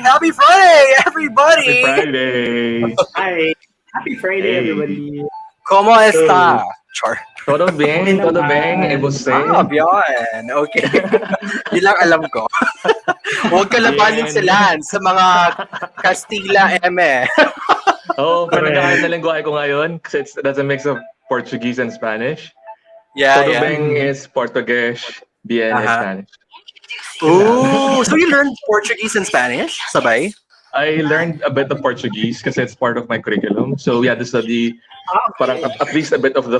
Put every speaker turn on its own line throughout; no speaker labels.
Happy Friday,
Happy
everybody!
Friday!
Hi. Happy Friday,
Hey!
everybody.
¿Cómo
So,
está? Char.
Todo
okay
bien? Todo bien? E
naman.
você?
Bien. Okay. Yun lang alam ko. Huwag ka labanin
Bien!
sila sa mga Castilla eme.
Oh, pinag-aaral
Correct.
na lingwahe ko ngayon kasi that's a mix of Portuguese and Spanish.
Yeah,
Todo
yeah.
bem
Mm.
is Portuguese, bien is
Uh-huh.
Spanish. Yun lang.
Ooh, so you learned Portuguese and Spanish? Sabay?
I learned a bit of Portuguese kasi it's part of my curriculum. So we had to study parang
Okay.
at least a bit of the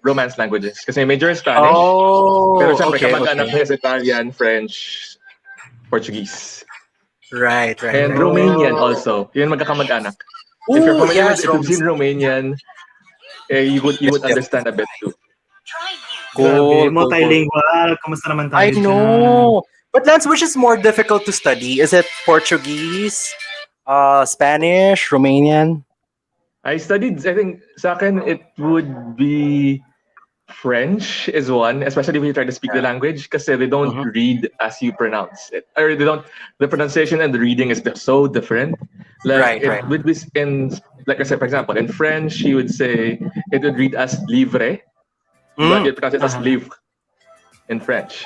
Romance languages. Kasi my major is Spanish, pero
Oh,
syempre
okay,
kamag-anak
okay.
niya is Italian, French, Portuguese.
Right, right,
And
right.
Romanian
Oh,
also. Yun magkakamag-anak. If you're
Ooh,
familiar with,
yes,
if you've
Romans.
seen Romanian, you would
Yep, yep.
understand a bit too.
grabe.
Cool, cool, cool.
Multilingual. Kamusta naman
I
tayo dyan?
know. But Lance, which is more difficult to study? Is it Portuguese, Spanish, Romanian?
I think sa akin, it would be French is one, especially when you try to speak the
Yeah.
language, kasi they don't
Mm-hmm.
read as you pronounce it. Or they don't, the pronunciation and the reading is so different. Like,
Right,
it
right.
would be like I said, for example, in French, you would say, it would read as livre, but
Mm.
you pronounce it as
Uh-huh.
livre in French.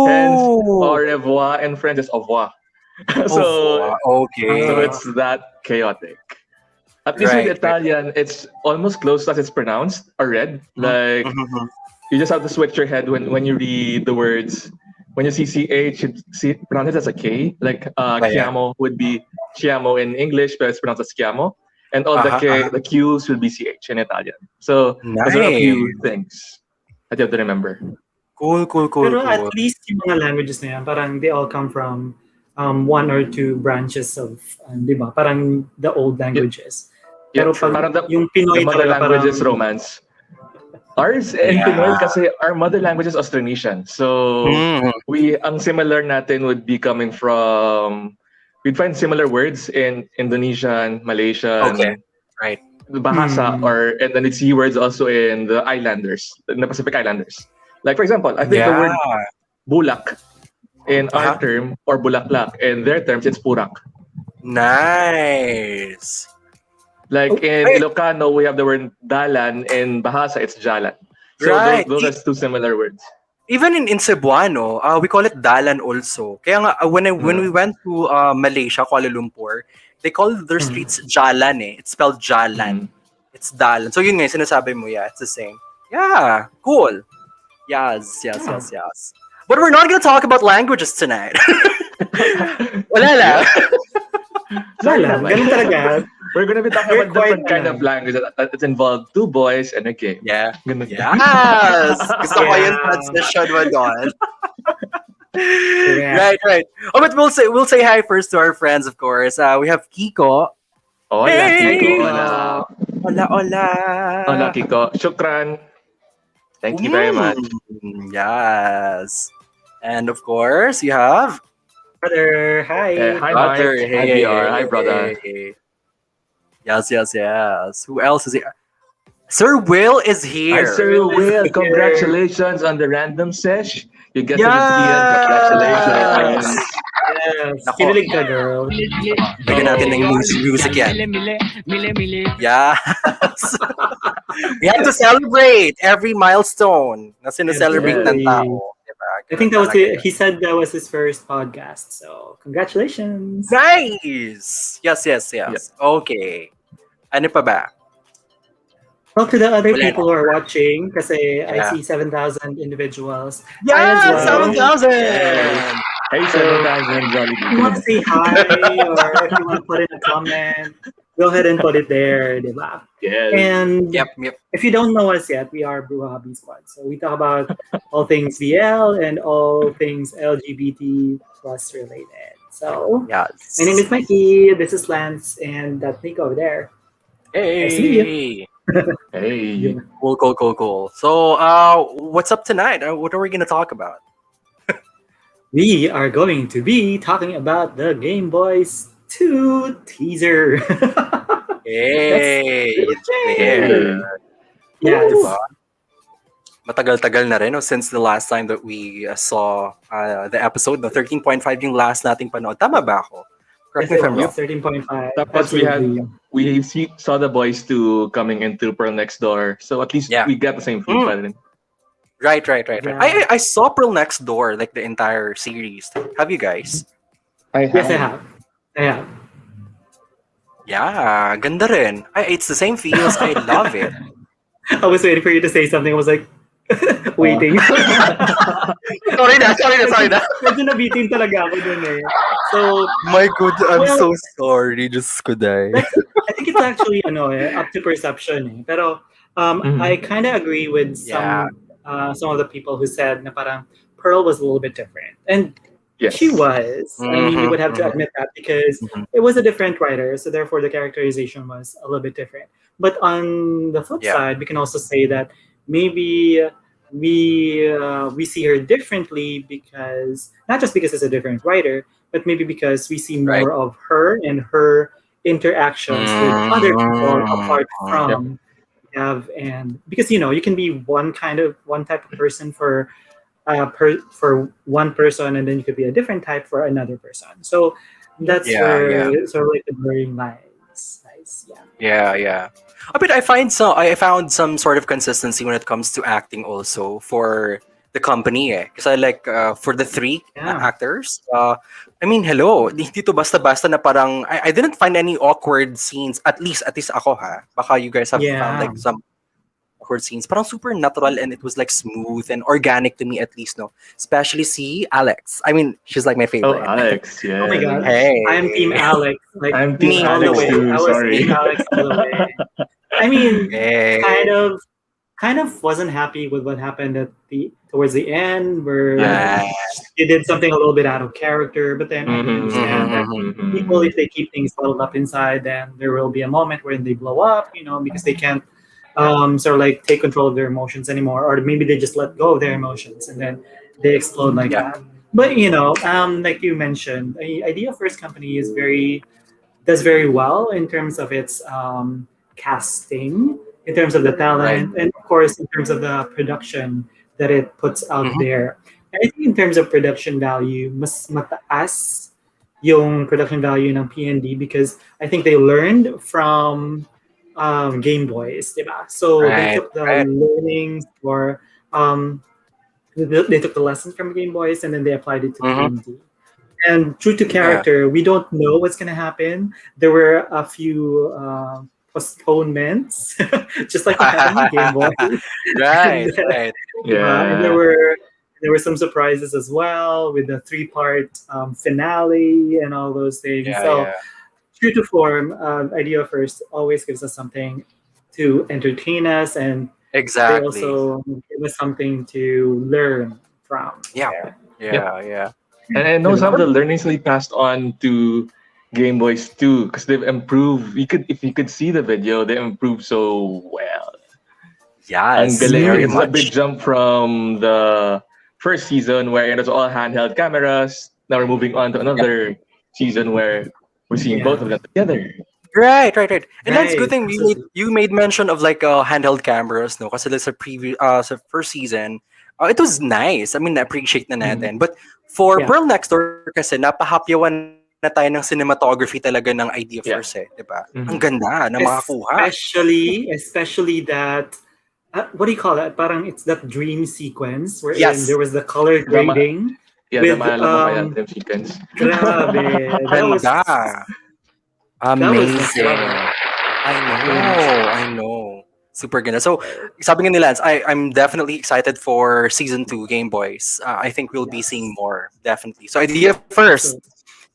Hence, au
Oh,
revoir in French is au revoir.
oh,
so, so
okay.
Uh,
it's that chaotic. At least with
Right, right.
Italian, it's almost close as it's pronounced or read. Like,
Mm-hmm.
you just have to switch your head when you read the words. When you see CH, you see pronounce it as a K. Like
Yeah, yeah.
chiamo would be chiamo in English, but it's pronounced as chiamo. And all
Uh-huh, uh-huh.
the Q's will be CH in Italian. So those are a few
Nice.
things that you have to remember.
Cool, cool, cool,
pero at
cool.
least yung mga languages na yan, parang they all come from one or two branches of, di ba? Parang the old
Yep,
languages.
yep.
Pero
True.
pag
Parang
yung
the
Pinoy
mother
talaga
language
parang,
is Romance. Ours in
Yeah.
Pinoy kasi our mother language is Austronesian. So
Mm.
ang similar natin would be coming from, we'd find similar words in Indonesian,
Okay.
Malaysian,
Right.
Bahasa, and then we'd see words also in the islanders, in the Pacific Islanders. Like for example, I think the
Yeah.
word bulak in our
Uh-huh.
term or bulaklak in their terms it's purak.
Nice.
Like
oh,
in
Hey,
Ilocano we have the word dalan, in Bahasa it's jalan. So
right.
those are two similar words.
Even in Cebuano, we call it dalan also. Kaya nga, when we
Mm.
went to Malaysia, Kuala Lumpur, they call their streets jalan eh. It's spelled jalan.
Mm.
It's dalan. So yun nga, yung sinasabi mo, yeah, it's the same. Yeah, cool. Yes, yes,
yeah.
yes, yes. But we're not gonna talk about languages tonight. Wala lang.
Sorry
Wala,
naman.
ganun talaga.
We're gonna be talking
We're
about
quite,
different kind of language that involve two boys and a game.
Yeah.
Ganun.
Yes! Gusto ko yung
Yeah.
transition mo doon.
Correct.
Right, right. Oh, but we'll say hi first to our friends, of course. We have Kiko.
Hola,
Hey!
Kiko.
Kiko.
Hola.
Hola, hola.
Hola, Kiko. Shukran. Thank you very much.
Yes. And of course, you have
Brother, hi.
Hi,
brother.
Mike.
Hey,
Hi, BR. Hi, brother.
hey. Yes, yes, yes. Who else is here? Sir Will is
Hi,
here.
Sir
Will is
Will.
here.
Congratulations on the random sesh. You get to meet Ian.
Yes.
Congratulations.
Yes.
Nako.
Kinilig ka, girl.
Bigyan natin ng music yan. Yes. We have to celebrate every milestone na sinaselebrate ng
Absolutely.
tao. Diba?
I think
Ganun talaga yun.
he said that was his first podcast. So, congratulations.
Nice! Yes, yes, yes. Okay. Ano pa ba?
Well, to the other
Wala
people who are watching, kasi I
Yeah.
see 7,000 individuals.
Yeah,
Hi as well.
7,000!
Hey, 7,000 Jolly
If you want to say hi or if you want to put in a comment, go ahead and put it there, diba?
Yes.
And
Yep, yep.
if you don't know us yet, we are Brew Hobby Squad. So we talk about all things VL and all things LGBT plus related. So
Yes.
my name is Mikey, this is Lance, and that's Nico over there. I see you.
Hey!
Hey.
Yeah.
Cool, cool, cool, cool. So, what's up tonight? What are we going to talk about?
We are going to be talking about the Gameboys 2 teaser.
Hey!
That's
It's there.
Yes.
Diba? matagal-tagal na rin, no, since the last time that we saw the episode, no, 13.5 yung last nating panood. Tama ba ako? Correct
Yes,
me if
it
I'm
was
wrong.
13.5.
Tapos
Absolutely.
saw the boys too coming into Pearl Next Door. So at least
Yeah.
we got the same feel
Mm.
pa rin.
Right.
Yeah.
I saw Pearl Next Door, like the entire series. Have you guys?
I
Yes, I
have.
have. I have.
Yeah, ganda rin. It's the same feels. I love it.
I was waiting for you to say something. I was like,
Oh.
waiting.
Sorry na.
Medyo nabitin talaga ako dun eh. So,
My good, I'm
well,
so sorry. Just kuday.
that's, I think it's actually up to perception eh. Pero I kind of agree with
Yeah.
some of the people who said na parang Pearl was a little bit different. And
Yes.
she was. I mean, you would have to
Mhm.
admit that because
Mhm.
it was a different writer, so therefore the characterization was a little bit different. But on the flip
Yeah.
side, we can also say that maybe we see her differently because not just because it's a different writer, but maybe because we see
Right.
more of her and her interactions with other people apart
Yep.
from Gav, and because you can be one type of person for one person, and then you could be a different type for another person. So that's
Yeah.
where sort of like the blurring lines. Nice.
Yeah. But I found some sort of consistency when it comes to acting also for the company because I like for the three
Yeah.
actors. I mean, hello, hindi to basta-basta na parang I didn't find any awkward scenes, at least ako ha. Baka you guys have found
Yeah.
like some awkward scenes. Parang super natural and it was like smooth and organic to me at least, no. Especially see Alex. I mean, she's like my
Oh,
favorite.
Alex.
Oh my God.
Yes.
Hey.
I am Team Alex. Like
I'm Team
Me
all the
Alex
way.
too.
too.
I was
Sorry.
Team Alex all the way. I mean,
Hey.
kind of wasn't happy with what happened at the towards the end where
Ah.
he did something a little bit out of character, but then I can understand that people, if they keep things bottled up inside, then there will be a moment where they blow up, because they can't sort of like take control of their emotions anymore, or maybe they just let go of their emotions and then they explode like
Yeah.
that. But like you mentioned, Idea First Company does very well in terms of its casting, in terms of the
Right.
talent, and of course in terms of the production that it puts out
Mhm.
there. And I think in terms of production value, mas mataas yung production value ng PND because I think they learned from Gameboys, diba? So they
Right.
took the
Right.
learnings or um, they took the lessons from Gameboys and then they applied it to
Mhm.
PND. And true to
Yeah.
character, we don't know what's going to happen. There were a few postponements, just like what happened in Game Boy. and,
Right. Right.
and there
Yeah.
were some surprises as well with the three-part finale and all those things. So
Yeah.
true to form, Idea First always gives us something to entertain us, and they
Exactly.
also give us something to learn from.
Yeah.
There.
Yep.
Yeah.
And I know some of the learnings we passed on to Game Boys too, because they've improved. If you could see the video, they improved so well. Ang
Yes.
galing.
Very
It's a big
much.
jump from the first season where it was all handheld cameras. Now we're moving on to
Yep.
another season where we're seeing both
Yeah.
of them together.
Right. And that's good
Right.
thing
Absolutely.
you made mention of like handheld cameras, no? Kasi sa previous sa first season, it was nice. I mean, na-appreciate na
Mm.
natin. But for
Yeah.
Pearl Next Door kasi napahapyawan na tayo ng cinematography talaga ng Idea First,
Yeah.
'di ba? Ang
Mhm.
ganda na makakuha.
Especially that what do you call that? Parang it's that dream sequence wherein
Yes.
there was the color grading
Yeah,
with
the maalala mo pa yan, dream sequence.
grabe.
Ganda.
That was
Amazing. I know. Super ganda. So, sabi nga ni Lance, I'm definitely excited for season 2 Game Boys. I think we'll be seeing
Yes.
more, definitely. So, Idea First.
So,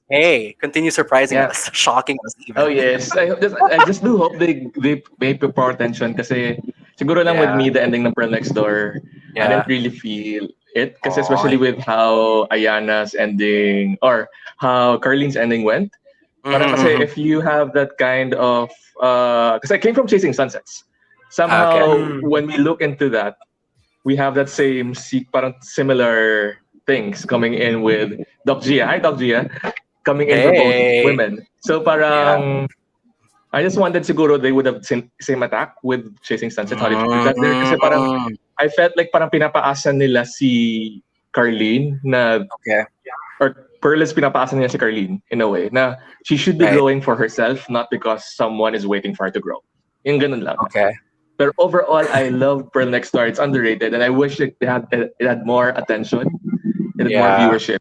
Hey, continue surprising
Yeah.
us, shocking us even.
Oh yes, I just do hope they pay more attention kasi siguro lang with
Yeah.
me the ending ng Pearl Next Door, I
Yeah.
didn't really feel it kasi
Aw.
especially with how Ayana's ending or how Carlene's ending went. Parang kasi
Mhm.
if you have that kind of because I came from Chasing Sunsets.
Okay.
Somehow when we look into that, we have that same parang similar things coming in with Doc Gia. Hi Doc Gia. Coming in for both
Hey.
women. So parang I just wanted siguro they would have same attack with Chasing Sunset, how they do that there. Kasi parang I felt like parang pinapaasa nila si Carlene na
Okay.
or Pearl is pinapaasa nila si Carlene in a way na she should be
Right.
growing for herself, not because someone is waiting for her to grow. Yung ganun lang.
Okay.
But overall, I love Pearl Next Door. It's underrated, and I wish it had more attention, it had more
Yeah.
viewership,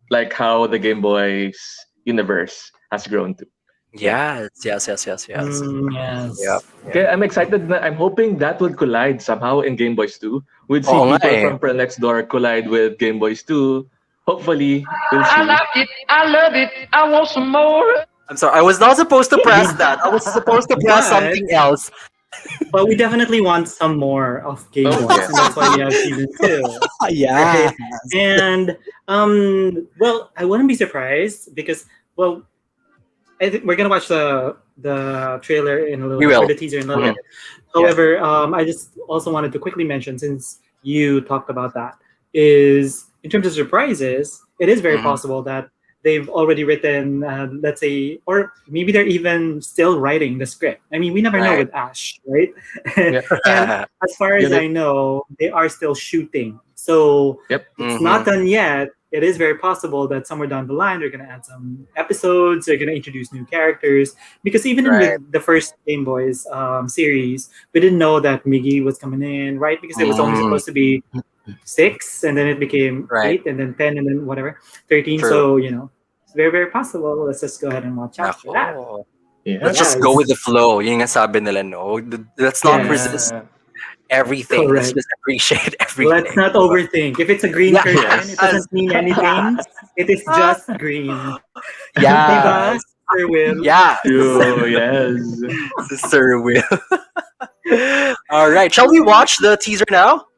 like how the Game Boys universe has grown to. Yeah.
Yes. Yes. Yes. Yes. Yes. Yep.
Yes.
Okay, I'm excited. I'm hoping that would collide somehow in Game Boys 2. We'd see
Oo nga
people
eh.
from Pearl Next Door collide with Game Boys 2. Hopefully, we'll
I
see.
like it. I love it. I want some more.
I'm sorry. I was not supposed to press that. I was supposed to press
But
something else.
but we definitely want some more of Game
Oh
Boys,
yes.
and that's why we have season 2.
Yeah.
Right? And well, I wouldn't be surprised because well, I think we're gonna watch the trailer in a little
We
bit or
will.
the teaser in a little
Mhm.
bit. However, I just also wanted to quickly mention since you talked about that is in terms of surprises, it is very
Mhm.
possible that they've already written, let's say, or maybe they're even still writing the script. I mean, we never know
Right.
with Ash, right?
Yeah.
And as far
Yeah.
as I know, they are still shooting. So
Yep.
it's
Mhm.
not done yet. It is very possible that somewhere down the line they're going to add some episodes. They're going to introduce new characters because even in
Right.
with the first Game Boys series, we didn't know that Miggy was coming in, right? Because it was only
Mm.
supposed to be 6, and then it became
Right.
8, and then 10, and then whatever 13.
True.
So it's very very possible. Let's just go ahead and watch out for that.
Nako.
Yeah.
Let's just
Yes.
go with the flow. Yun nga sabi nila, no? Let's not resist
Yeah.
everything. Let's
Correct.
just appreciate
Let's
everything.
not overthink. If it's a green
Yes.
curtain, it doesn't mean anything. It is just green. Diba,
Yes.
Sir Will?
Yes.
True. Yes.
Sir Will. All right. Shall we watch the teaser now?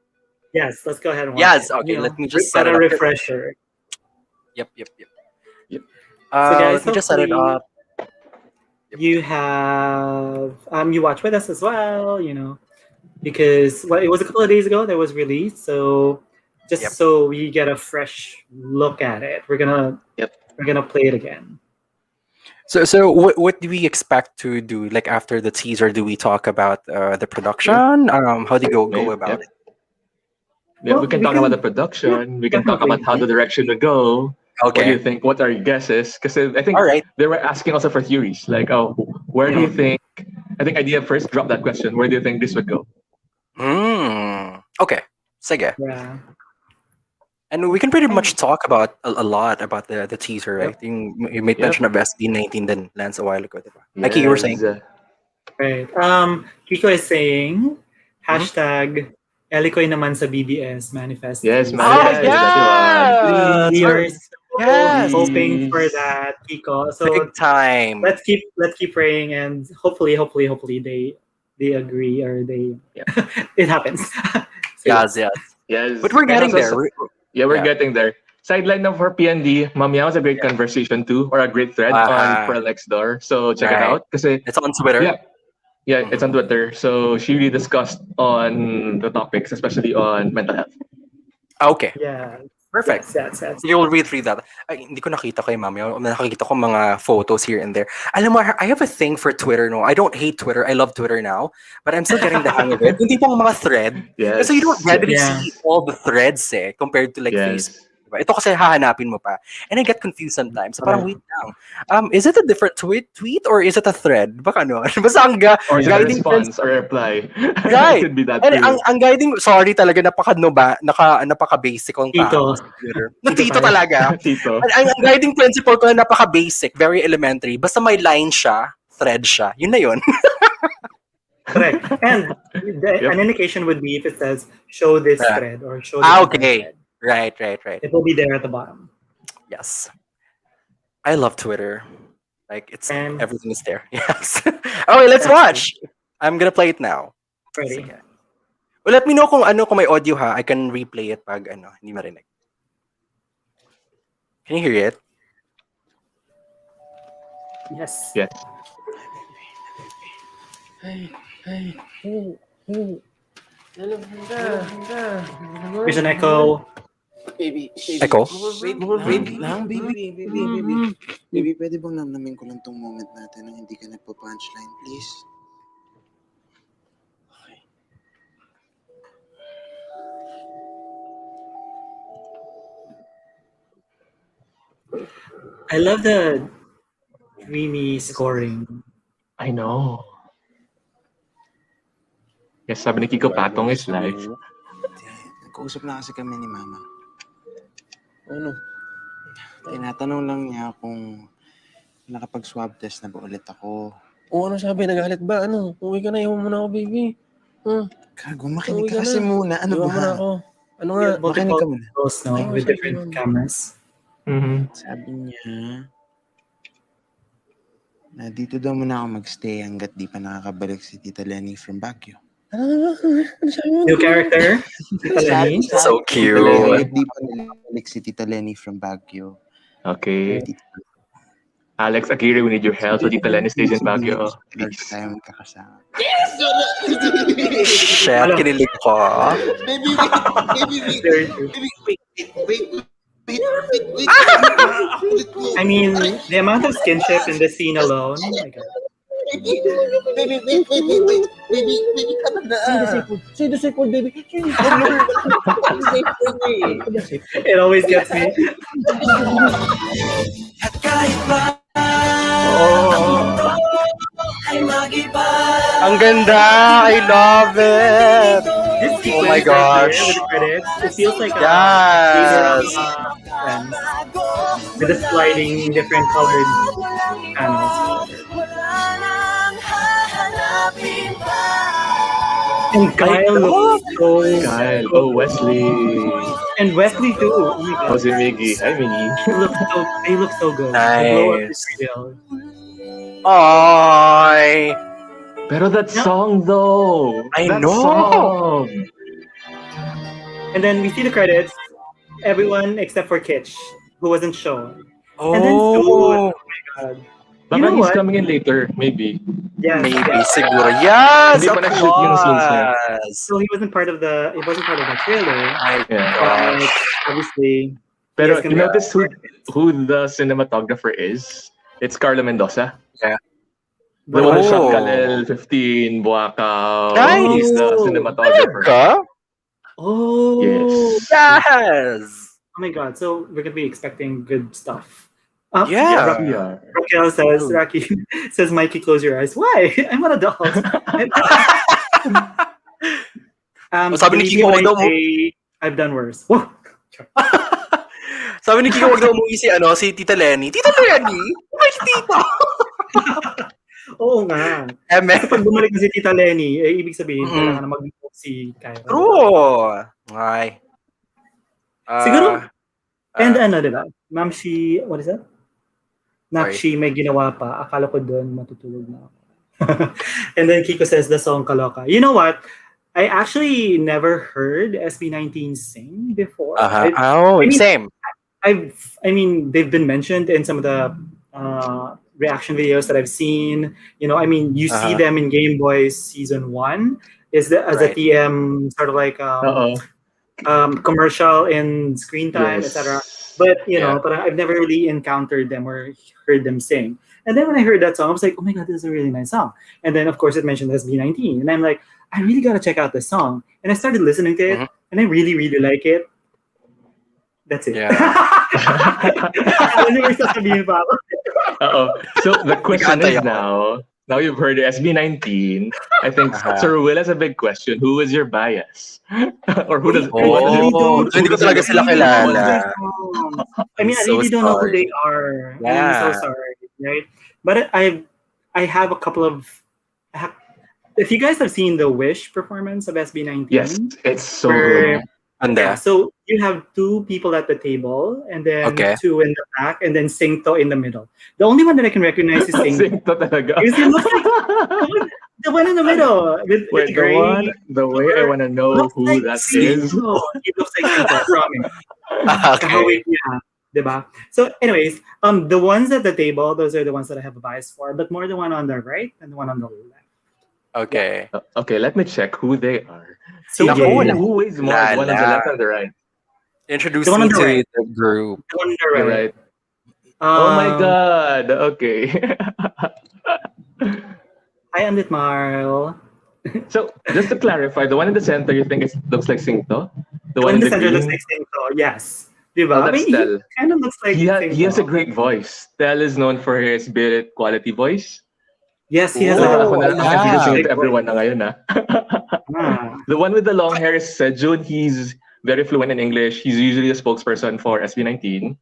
Yes, let's go ahead and watch
Yes.
it.
Okay. Let me just
On
set it
a
up.
refresher.
Yep. Yep. Yep.
Yep.
So guys,
Let me just set it
hopefully
up.
you have you watch with us as well, because it was a couple of days ago that was released. So just
Yep.
so we get a fresh look at it, we're gonna play it again.
So what do we expect to do? Like after the teaser, do we talk about the production? How do you go about
Yep.
it?
Yeah,
Well,
we can
we
talk
can-
about the production. We can talk
definitely.
about how the direction would go. What do
Okay.
you think? What are your guesses? Because I think
All right.
they were asking also for theories. Like, oh, where do you
Mhm.
think? I think Idea first dropped that question. Where do you think this would go?
Okay. Sige.
Yeah.
And we can pretty much talk about a lot about the teaser, right?
Yep.
You made
Yep.
mention of SB19 then Lance a while ago, diba? Like you were saying.
Right. Kiko is saying hashtag Elikoy naman sa BBS manifest.
Yes,
please.
Oh
manifest
Yes.
yeah.
We are so
Yes.
hoping for
Please.
that, Kiko. So
Big time.
let's keep praying, and hopefully they agree, or they it happens. So,
Yes, yes.
Yes.
But we're
And
getting
also,
there.
we're
Yeah.
getting there. Sideline now for PND. Mamia was a great conversation too, or a great thread on Pearl Next Door. So check it
Right.
out. Kasi,
It's on Twitter.
yeah, it's on Twitter. So she really discussed on the topics, especially on mental health.
Okay.
yeah.
Perfect.
Yes.
You'll read through that. Ay, hindi ko nakita kay Mami. Nakakita ko mga photos here and there. Alam mo, I have a thing for Twitter, no? I don't hate Twitter. I love Twitter now. But I'm still getting the hang of it. Hindi pong mga thread.
Yes.
Kasi you don't readily
Yeah.
see all the threads compared to like Facebook. Diba? Ito kasi hahanapin mo pa. And I get confused sometimes. So parang wait lang. Is it a different tweet or is it a thread? Baka ano? Basta
Or is it a
guiding
response or a reply?
Right.
It could be that
And
too.
ang guiding, sorry talaga, napaka-basic ang tao
Tito.
sa Twitter.
Tito
Tito
tayo.
talaga.
Tito.
Ang guiding principle ko na napaka-basic, very elementary. Basta may line siya, thread siya. Yun na yun.
Correct. And an indication would be if it says show this
Yeah.
thread or show this
Okay.
thread.
Right.
It will be there at the bottom.
Yes. I love Twitter. Like,
And
everything is there. Yes. Okay, let's watch. I'm gonna play it now.
ready.
Sige. Well, let me know kung may audio ha. I can replay it pag hindi marinig. Can you hear it?
Yes.
Yes.
There's an echo.
Baby,
Echo?
wait lang, baby. Baby, pwede bang namnamin ko lang tong moment natin na hindi ka nagpa-punchline, please?
I love the dreamy scoring.
I know. Yes, sabi ni Kiko Patong is life.
Nag-uusap na kasi kami ni Mama. Ano? Tinatanong lang niya kung nakapag-swab test na ba ulit ako.
O ano sabi, nagalit ba? Ano? Uwi ka na, iwan mo na ako, baby.
Gago, makinig
Uwi
ka kasi
na.
muna. Ano
Iwan mo na
ba?
ako. Ano
We
nga?
have multiple
Makinig ka muna.
angles, no?
Ay,
With
sabi
different
mo.
cameras.
Sabi niya, na dito daw muna ako magstay hanggat di pa nakakabalik si Tita Lenny from Baguio.
Ano sabi mo?
New character, Tita Lenny.
So
Tita Lenny,
cute.
hanggat di pa nakakabalik si Tita Lenny from Baguio.
Okay. Alex, Akira, we need your help. So Tita Lenny stays in Baguio. Please.
Tayo magkakasama.
Shit, kinilig ko.
Wait.
I mean, the amount of skinship in this scene alone. Oh my God.
Baby, come na.
Say the safe word, baby.
It always gets me.
Ang ganda! I love it!
This
Oh my
sequence right
gosh.
there with the credits, it feels like
Yes!
Friends with the sliding different colored panels. And Kyle looks so
Kyle. Oh, Wesley.
and Wesley too. Oh my God.
Oh, si Miggy. Hi, Miggy.
They look so good. The glow up is
Nice.
real.
Ay!
Pero that song though.
I
that
know.
Song.
And then we see the credits. Everyone except for Kitsch, who wasn't shown.
Oh,
And then Soon. Oh my God.
Baka
You know
he's
what?
coming in later, maybe.
Yes.
maybe, siguro. Yes,
Hindi
of
pa nag-shoot yung scenes niya.
course.
So he wasn't part of the trailer.
My
Yeah.
But
gosh.
obviously,
Pero
Yes,
you
gonna
notice who the cinematographer is? It's Carlo Mendoza. The one who shot
Oh.
Kalel 15, Buakaw.
Nice.
He's the cinematographer.
Talaga?
oh
Yes.
Yes!
oh my God. So we're gonna be expecting good stuff.
Yeah.
Yeah.
Raquel says,
Oh.
Rocky says, Mikey, close your eyes. Why? I'm an adult.
Sabi ni
believe
Kiko,
me when
wag daw
I say I've done worse. Whoa.
Sabi ni Kiko, wag daw umuwi si Tita Lenny. Tita Lenny? May tita!
Oo nga.
Eme.
Kasi pag bumalik na si Tita Lenny, ibig sabihin,
Mm-mm.
kailangan na mag-book si Kyra.
True! Ay.
Siguro, and ano, diba? Ma'am, what is that? Nakshi, may ginawa pa. Akala ko doon matutulog na ako. And then Kiko says, the song Kaloka. You know what? I actually never heard SB19 sing before.
Same.
I mean, they've been mentioned in some of the reaction videos that I've seen. You know, I mean, you see them in Gameboys season 1 as a TM sort of like commercial in screen time,
Yes.
etc. But you know, but I've never really encountered them or heard them sing. And then when I heard that song, I was like, oh my God, this is a really nice song. And then of course it mentioned SB19, and I'm like, I really gotta check out this song. And I started listening to it, and I really, really like it. That's it.
Yeah.
So the question is now you've heard SB19. I think Sir Will has a big question. Who is your bias? Or who does
hindi ko talaga sila kilala.
I mean, I really don't know who they are.
Yeah.
I'm so sorry, right? But I have a couple of. If you guys have seen the Wish performance of SB19,
yes, it's so good.
Yeah, so you have 2 people at the table, and then 2 in the back, and then Singto in the middle. The only one that I can recognize is Singto.
Singto talaga.
Because he looks like the one in the middle. With gray.
The way I want to know who
like
that
Singto.
is.
He looks like Singto, I promise.
Okay.
Yeah, diba? So anyways, the ones at the table, those are the ones that I have a bias for, but more the one on the right and the one on the left.
Okay.
Okay, let me check who they are.
So
who is more the one on the left and the right?
Introduce
The one
me
on the
to
right.
the group.
The one on the
You're
right.
right. Oh my God. Okay.
Hi, Andit Marl.
So just to clarify, the one in the center you think looks like Singto?
The one in the center
green?
looks like Singto, yes. Diba?
Oh,
I
that's
mean, he
Tel.
kind of looks like
He has a
Saint
great voice. Tel is known for his built quality voice.
Yes, he has
Ako,
a
Oh,
ako na
yeah.
introducing
big
to everyone na ngayon, ah.
Ah.
The one with the long hair is Sejun. He's very fluent in English. He's usually a spokesperson for SB19.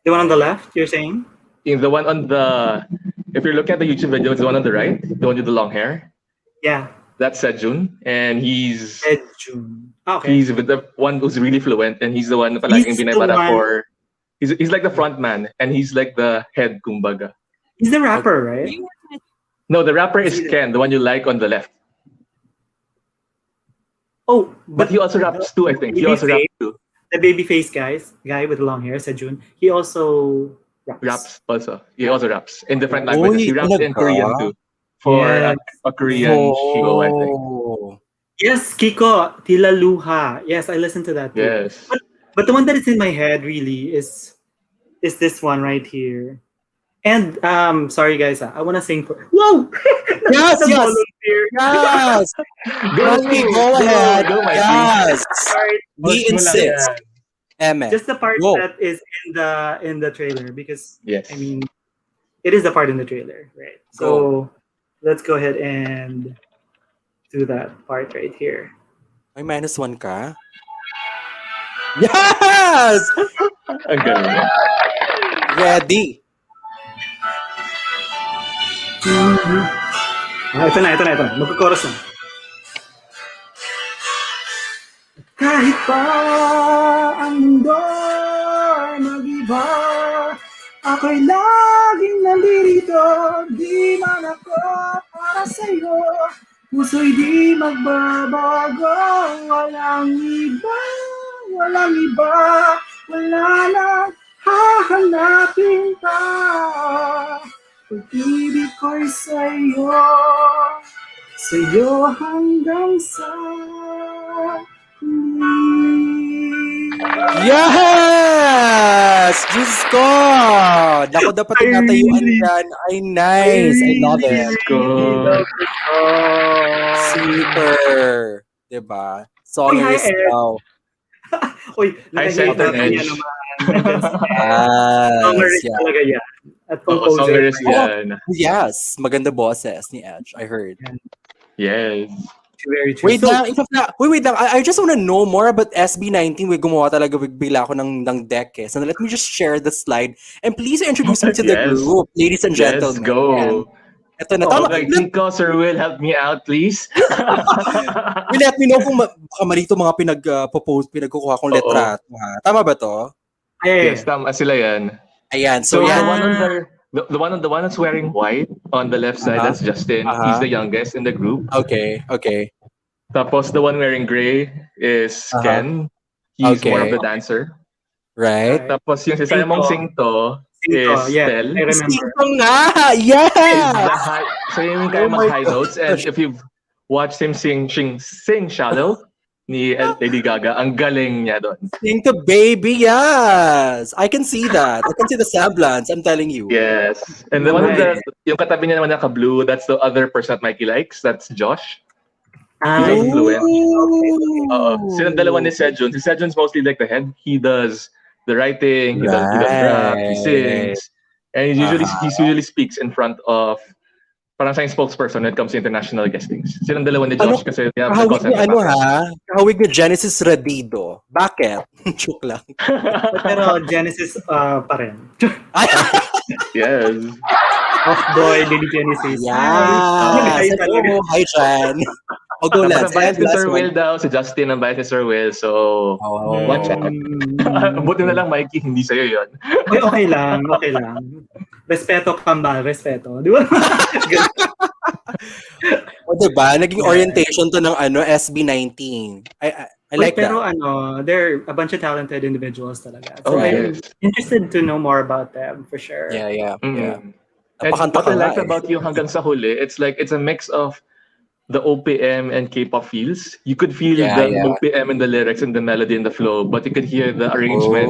The one on the left, you're saying?
In the one on the, if you're looking at the YouTube video, it's the one on the right, the one with the long hair.
Yeah.
That's Sejun, and
Ed June. Okay.
he's with the one who's really fluent, and he's the one na palaging
He's the
binabara
one.
for. He's like the front man, and he's like the head, kumbaga.
He's the rapper, right?
No, the rapper is
Is he the-
Ken, the one you like on the left.
Oh,
But he also raps too, I think. He also raps too.
The babyface guy with the long hair, Sejun. He also
Raps also. He also raps in different
Uy,
languages. He raps in
talaga?
Korean too. For
Yes.
a Korean show, I think.
Oh.
Yes, Kiko Tilaluha. Yes, I listened to that too.
Yes.
But the one that is in my head really is this one right here. And sorry guys, I want to sing for. Whoa!
Yes,
The
yes.
volunteer.
Yes.
Go,
Mikey, go ahead.
Go, Mikey.
Yes.
Sorry,
We
Push mo lang
insist.
yan.
Eme.
just the part
Go.
that is in the trailer because
Yes.
I mean it is the part in the trailer, right? So let's go ahead and do that part right here.
May -1 ka? Yes!
Ang galing.
Ready.
Ito na. Magkukoros na. Kahit pa ang mundo ay mag-iba, ako'y laging nandito, di man ako para sa'yo. Puso'y di magbabago, walang iba, wala nang hahanapin pa. Pag-ibig ko'y sa'yo hanggang sa huli.
Yes! Diyos ko! Naku, dapat tinatayuan yan. Ay, nice. I love it.
love the song.
Super. Diba?
Uy, hi,
Songers
Ed.
daw.
Uy,
Hi,
nakahihit
Center
natin
Edge.
yan naman. Nandiyan si Ed.
Yes.
Songwriter
Yeah.
talaga yan. At
Oo,
composer.
songers yan.
Yes. Maganda boses ni Edge. I heard.
Yes.
Very true.
Wait lang. Wait lang. I just want to know more about SB19. Gumawa talaga. Bigla ako ng deck eh. So let me just share the slide. And please introduce me to the
Yes.
group. Ladies and
Let's
gentlemen.
go.
Ito na. Tama.
Okay, Kiko, Sir Will, help me out, please.
Let me know kung baka mali ito mga pinagkukuha kong letrato. Ha? Tama ba to?
Yes, tama sila yan.
Ayan.
So
So, yan.
the one that's wearing white on the left side, that's Justin. He's the youngest in the group.
Okay.
Tapos the one wearing gray is Ken. He's more of the dancer.
Right.
Tapos yung si Simon Singto is
yeah,
Tel.
I remember.
Singto nga! Yeah!
So yung kaya mag-high notes, and if you've watched him sing Shallow ni Lady Gaga, ang galing niya doon.
Singto baby, yes! I can see that. I can see the semblance, I'm telling you.
Yes. And the one with yung katabi niya naman naka-blue, that's the other person that Mikey likes. That's Josh. He's also fluent. Silang dalawa ni Sejun. Si Sejun's mostly like the head. He does the writing, he does rap, he sings. And he usually speaks in front of parang siyang spokesperson when it comes to international guestings. Silang dalawa ni Josh kasi they have the
Kahawig
concept.
Kahawig ni Genesis Radido. Bakit? Joke lang.
Pero Genesis pa rin.
Yes.
Off-boy, Lady Genesis.
Yes. Hi, Jan. O go,
Tapos
let's.
ang bias ni Sir Will daw, si Justin ang bias ni Sir Will. So, watch out. Buti na lang, Mikey, hindi sa'yo yun.
Okay lang. Respeto kambal, respeto. Di ba?
O diba? Naging orientation to ng SB19. I like
pero
that.
they're a bunch of talented individuals talaga. So I'm interested to know more about them for sure.
Yeah.
And what I like about yung hanggang sa huli, it's a mix of the OPM and K-pop feels. You could feel the OPM in the lyrics and the melody and the flow, but you could hear the arrangement,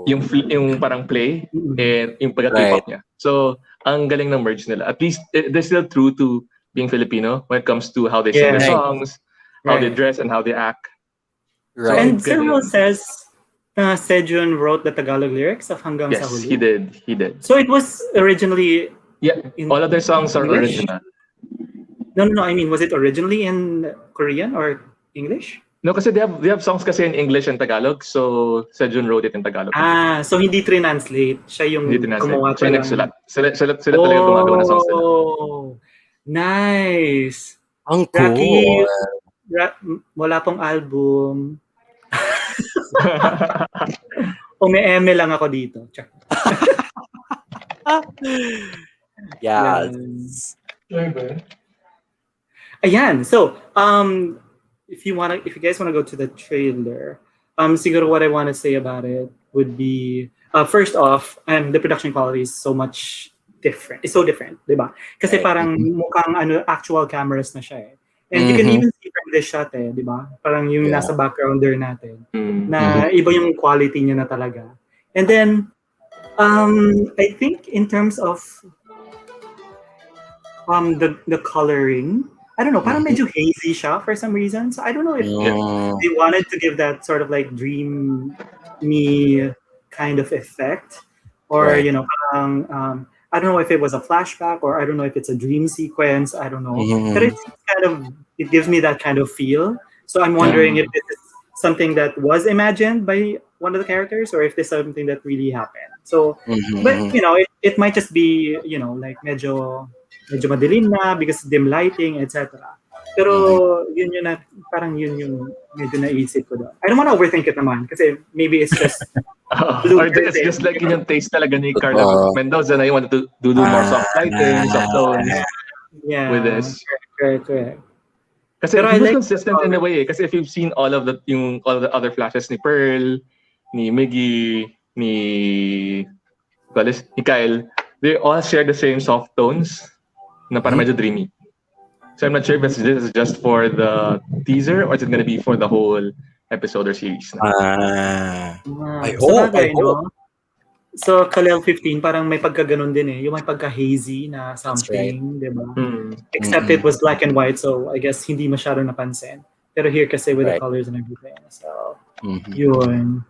yung parang play, and yung pagka-K-pop niya. So, ang galing ng merge nila. At least, they're still true to being Filipino when it comes to how they sing their songs, how they dress, and how they act.
Right.
And Sir Will says, Sejun wrote the Tagalog lyrics of Hanggang sa
Yes,
Huli?
he did. He did.
So it was originally
Yeah,
in
all of their songs are
English?
original.
No. I mean, was it originally in Korean or English?
No, kasi they have songs kasi in English and Tagalog, so Sejun wrote it in Tagalog.
So hindi translate. Siya yung
Hindi tinanslate.
gumawa
Siya yung
talaga.
nagsulat. Sila talaga gumagawa ng songs nila.
Oh, nice.
Ang
Rocky,
cool.
wala pong album. Eme lang ako dito. Check.
Yes.
Ayan. So, if you guys wanna go to the trailer, siguro what I want to say about it would be, first off, the production quality is so much different. It's so different, diba? Kasi
Right.
parang mukhang actual cameras na siya eh. And you can even see from this shot eh, diba? Parang yung
Yeah.
nasa background there natin,
Mm.
na iba yung quality niya na talaga. And then, I think in terms of the coloring, I don't know, parang medyo hazy siya for some reason. So I don't know if they wanted to give that sort of like dreamy kind of effect, or
Right.
parang I don't know if it was a flashback, or I don't know if it's a dream sequence. I don't know, but it gives me that kind of feel. So I'm wondering if this is something that was imagined by one of the characters, or if this is something that really happened. So, but it might just be like medyo madilim na because dim lighting, etc. Pero yun yung parang yun yung medyo naisip ko doon. I don't want to overthink it naman kasi maybe it's just
Or it's just like yun yung taste talaga ni Carla Mendoza na you wanted to do more soft lighting, soft tones with this.
Correct.
Kasi
Pero
he
I
was
like
consistent in a way. Kasi if you've seen all of the other flashes ni Pearl, ni Miggy, ni Kyle, they all share the same soft tones na parang medyo dreamy. So I'm not sure if this is just for the teaser or is it gonna be for the whole episode or series na.
I hope.
So, Kalel 15, parang may pagka-ganon din eh. Yung may pagka-hazy na something, di ba? Except it was black and white, so I guess hindi masyado napansin. Pero here kasi with the colors and everything. So, yun.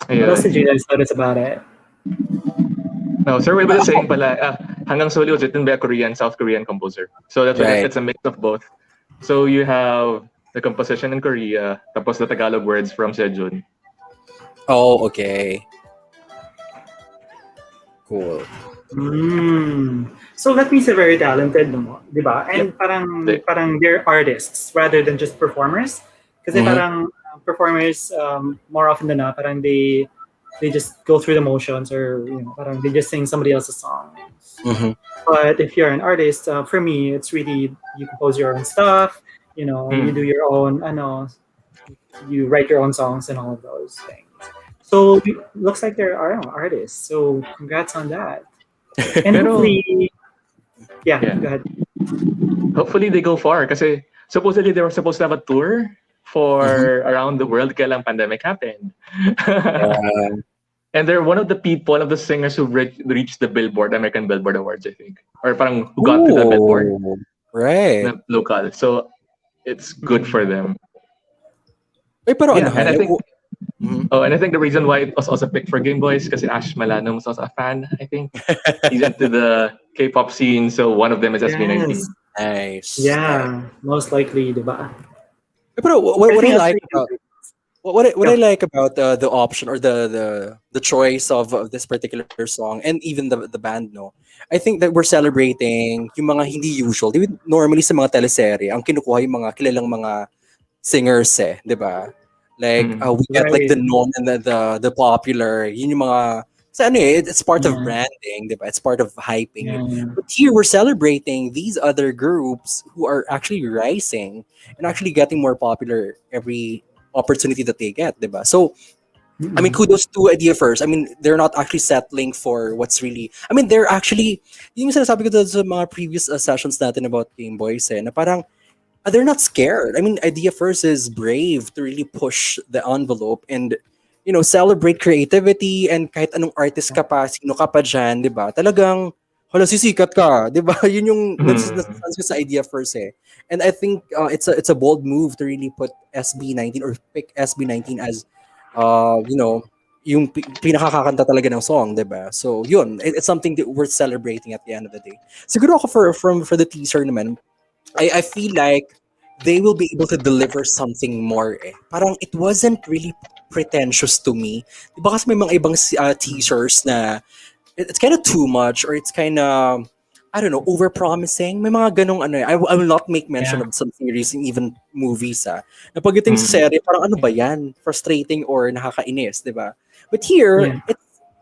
What else did you guys notice about it?
No, Sir Will was saying pala, Hanggang Soli was written by a South Korean composer. So that's why it's a mix of both. So you have the composition in Korea, tapos the Tagalog words from Sejun.
Oh, okay. Cool.
So that means they're very talented, no? Diba? And parang they're artists rather than just performers. Kasi parang performers, more often than not, parang they just go through the motions, or parang they just sing somebody else's song. But if you're an artist, for me, it's really you compose your own stuff. You do your own, you write your own songs and all of those things. So it looks like there are artists. So congrats on that. And hopefully, go ahead.
Hopefully they go far kasi supposedly they were supposed to have a tour for around the world kaya lang pandemic happened. And they're one of the singers who reached the American Billboard Awards, I think. Or parang who got to the Billboard.
Right.
Local. So it's good for them.
Pero
and I think and I think the reason why it was also picked for Gameboys because Ash Malano was also a fan, I think. He's into the K-pop scene, so one of them is SB19.
Nice.
Yeah, most likely, diba?
Pero what I like about what I like about the option or the choice of this particular song and even the band, no, I think that we're celebrating yung mga hindi usual. Normally sa mga teleserye, ang kinukuha yung mga kilalang mga singers eh, di ba? Like we get like the known and the popular, yun yung mga it's part of branding, di ba? It's part of hyping. But here we're celebrating these other groups who are actually rising and actually getting more popular every opportunity that they get, diba? So, I mean, kudos to Idea First. I mean, they're not actually settling for what's really... I mean, they're actually... Yung sinasabi ko sa mga previous sessions natin about Gameboys na parang they're not scared. I mean, Idea First is brave to really push the envelope and, celebrate creativity and kahit anong artist ka pa, sino ka pa dyan, diba? Talagang hala sisikat ka, 'di ba? Yun yung
Mhm.
nasasense ko sa idea first eh. And I think it's a bold move to really put SB19 or pick SB19 as you know, yung pinakakakanta talaga ng song, 'di ba? So, yun, it's something that worth celebrating at the end of the day. Siguro ako for the teaser naman, I feel like they will be able to deliver something more eh. Parang it wasn't really pretentious to me. Di ba kasi may mga ibang teasers na it's kind of too much or it's kind of I don't know, over-promising. May mga ganong ano eh. I will not make mention
Yeah.
of some series and even movies na pagdating sa
Mhm.
serye, parang ano ba yan? Frustrating or nakakainis, di ba? But here,
Yeah.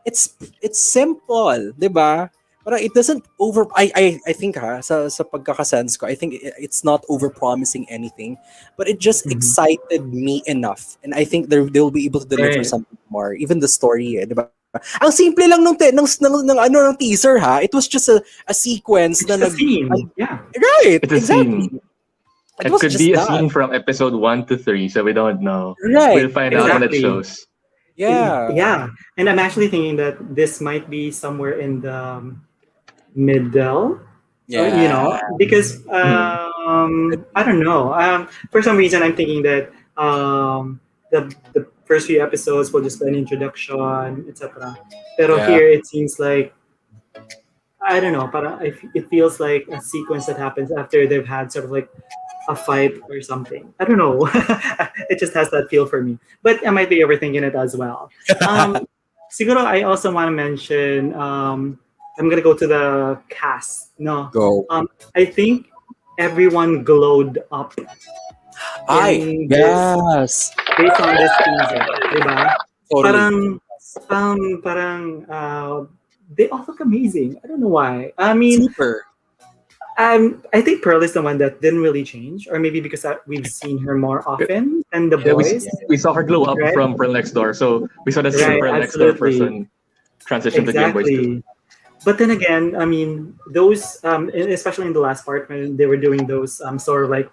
it's simple, di ba? Parang it doesn't I think sa pagkakasense ko, I think it's not over-promising anything, but it just
Mhm.
excited me enough. And I think they'll be able to deliver
Right.
something more. Even the story, eh, di ba? Ang simple lang ng teaser ha. It was just a sequence
It's
na
just a scene. Yeah.
right,
It's a
exactly.
scene.
It
It
was
could
just
be a
that.
scene from episode 1 to 3, so we don't know.
Right,
We'll find out when it
exactly.
Exactly.
shows.
Yeah.
Yeah. And I'm actually thinking that this might be somewhere in the middle.
Yeah.
Because
Mhm.
I don't know. For some reason, I'm thinking that the first few episodes will just be an introduction, etc. Pero
Yeah.
here it seems like I don't know. But it feels like a sequence that happens after they've had sort of like a fight or something. I don't know. It just has that feel for me. But I might be overthinking it as well. Um, Siguro, I also want to mention. I'm gonna go to the cast. No,
Go.
I think everyone glowed up
Ay,
in this
yes.
based on this teaser, diba?
Totally.
Parang they all look amazing. I don't know why. I mean,
Super.
I think Pearl is the one that didn't really change, or maybe because we've seen her more often than the
Yeah,
boys,
we saw her glow up
right?
from Pearl Next Door, so we saw the same
Right,
Pearl Next Door
absolutely,
person transition to Gameboys too.
exactly. But then again, I mean, those, especially in the last part when they were doing those sort of like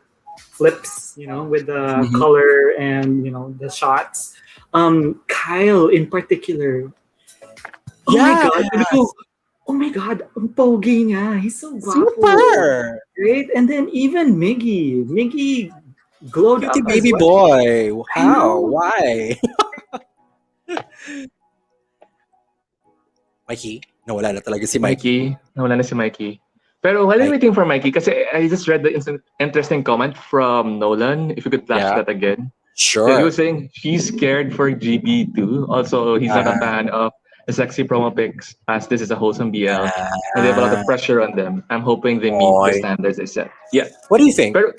flips, with the
Mhm.
color and the shots. Kyle in particular, oh my
Yeah.
god, sabi ko, oh my god, ang pogi niya. He's so guapo.
Super.
Right? And then even Miggy glowed
Cutie
up as
baby
well.
boy.
I
How?
know.
Why? Mikey? Nawala na talaga si Mikey.
Mikey, nawala na si Mikey. Pero while I'm
Mikey.
waiting for Mikey, kasi I just read the interesting comment from Nolan, if you could flash
Yeah.
that again. So he
Sure.
was saying he's scared for GB too. Also, he's not a
Ah.
fan of the sexy promo pics as this is a wholesome BL. And they have a lot
Ah.
of pressure on them. I'm hoping they meet the
Oy.
standards they set. Yeah.
What do you think?
Pero,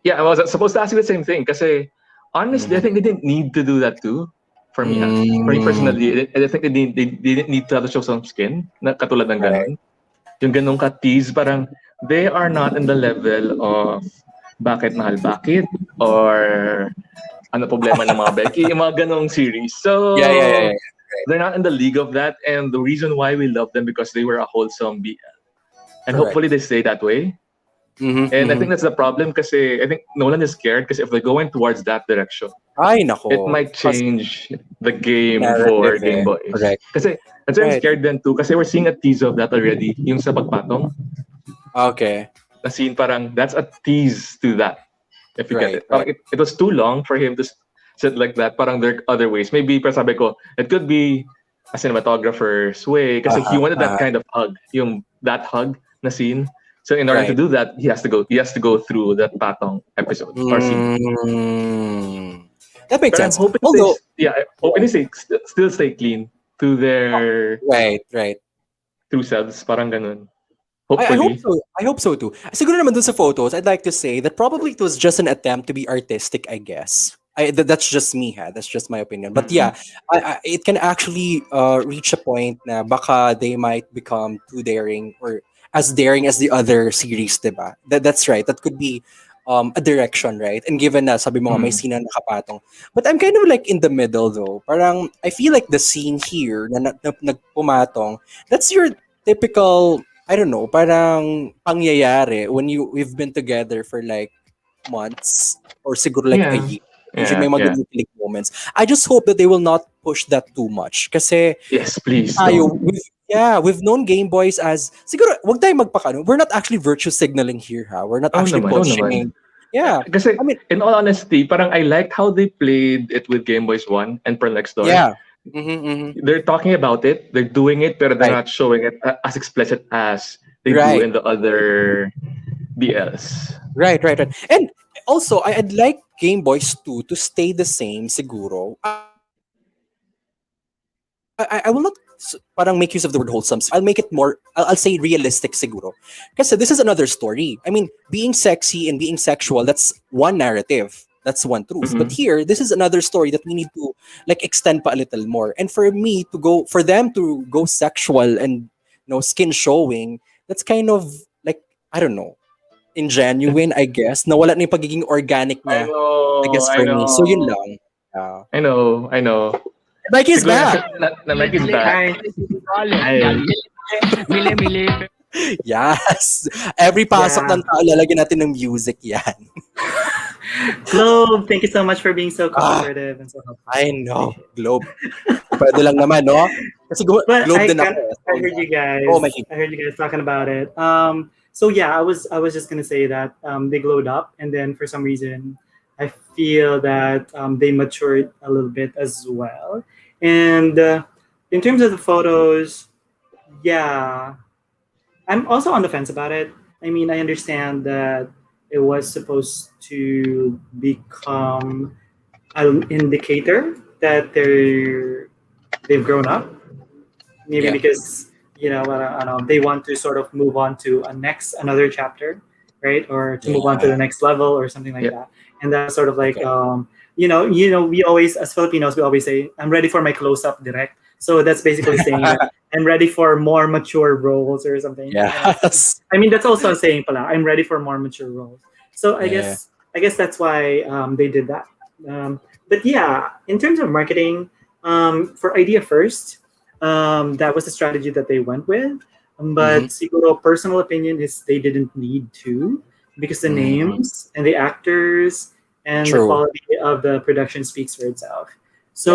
yeah, I was supposed to ask you the same thing. Kasi, honestly, I
Mhm.
think they didn't need to do that too. For me, ha. For me
Mm,
personally, I think they didn't need to have to show some skin na katulad ng
right.
ganon. Yung ganong ka-tease, parang they are not in the level of Bakit Mahal Bakit or Ano Problema ng Mga Becky, yung mga ganong series.
Yeah.
So, they're not in the league of that, and the reason why we love them because they were a wholesome BL. And hopefully
Correct.
they stay that way.
Mhm,
And I
mhm.
think that's the problem kasi I think Nolan is scared because if they're going towards that direction,
Ay,
it
nako.
might change the game for
Narrative
Game
eh.
Boys.
Correct.
Kasi that's why I'm
Right.
scared then too kasi we're seeing a tease of that already, yung sa pagpatong.
Okay.
Na scene parang that's a tease to that if you get
Right,
it.
right.
Parang it was too long for him to sit like that. Parang there are other ways. Maybe parang sabi ko, it could be a cinematographer's way kasi he
Uh-huh,
wanted that
uh-huh.
kind of hug, yung that hug na scene. So in order to
Right.
do that, he has to go through that patong episode or scene.
Mm. That makes
But I'm
sense.
hoping
Although,
I'm hoping they still stay clean to their
right.
true selves. Parang ganun.
I hope
Hopefully.
so. I hope so too. Siguro naman dun sa photos, I'd like to say that probably it was just an attempt to be artistic, I guess. That's just me, ha. That's just my opinion. But yeah, it can actually reach a point na baka they might become too daring or as daring as the other series, diba? That's right. That could be a direction, right? And given na sabi mo nga may
Mm.
scene na nakapatong. But I'm kind of like in the middle though. Parang I feel like the scene here na nagpumatong, that's your typical I don't know, parang pangyayari when we've been together for like months or siguro like a
Yeah.
year. Usually may mga
Yeah.
ganun moments. I just hope that they will not push that too much. Kasi
Yes, please
tayo,
don't.
Yeah, we've known Game Boys as siguro wag tayong magpakano. We're not actually virtue signaling here, ha. We're not actually
Oh naman.
pushing. Yeah.
Kasi,
I mean,
in all honesty, parang I liked how they played it with Game Boys 1 and Pearl Next Door.
yeah. Mm-hmm.
They're talking about it, they're doing it, but they're
Right.
not showing it as explicit as they do
Right.
in the other DLs.
Right. And also, I'd like Game Boys 2 to stay the same siguro. I will not parang make use of the word wholesome. I'll make it more, I'll say realistic siguro. Kasi this is another story. I mean, being sexy and being sexual, that's one narrative. That's one truth. But
Mm-hmm.
here, this is another story that we need to like extend pa a little more. And for me to go, for them to go sexual and skin showing, that's kind of like, I don't know, ingenuine, I guess. Nawala na yung pagiging organic
I
niya, I
know,
guess
I
for me. So yun
know.
lang. Yeah.
I know.
Mike is
Siguro
back.
na Mike is back.
Hi.
Yes. Every pasok
Yeah.
ng tao, lalagyan natin ng music yan.
Globe, thank you so much for being so
Ah,
cooperative and so helpful.
I know. Globe. Pwede lang naman, no? Kasi
But
Globe din ako. Eh. So,
I heard you guys.
oh, Mikey.
I heard you guys talking about it. So yeah, I was just gonna say that they glowed up, and then for some reason, I feel that they matured a little bit as well. And in terms of the photos, yeah, I'm also on the fence about it. I mean, I understand that it was supposed to become an indicator that they've grown up. Maybe
Yeah.
because I don't know, they want to sort of move on to another chapter, right? Or to move on to
Yeah.
the next level or something like
Yeah.
that. And that's sort of like
Okay.
we always, as Filipinos, we always say, I'm ready for my close-up direct. So that's basically saying that I'm ready for more mature roles or something.
Yes.
I mean, that's also a saying pala. I'm ready for more mature roles. So
Yeah.
I guess that's why they did that. But yeah, in terms of marketing, for idea first, that was the strategy that they went with.
Mm-hmm.
But siguro personal opinion is they didn't need to, because the
Mm-hmm.
names and the actors and the
True.
quality of the production speaks for itself.
Yeah.
So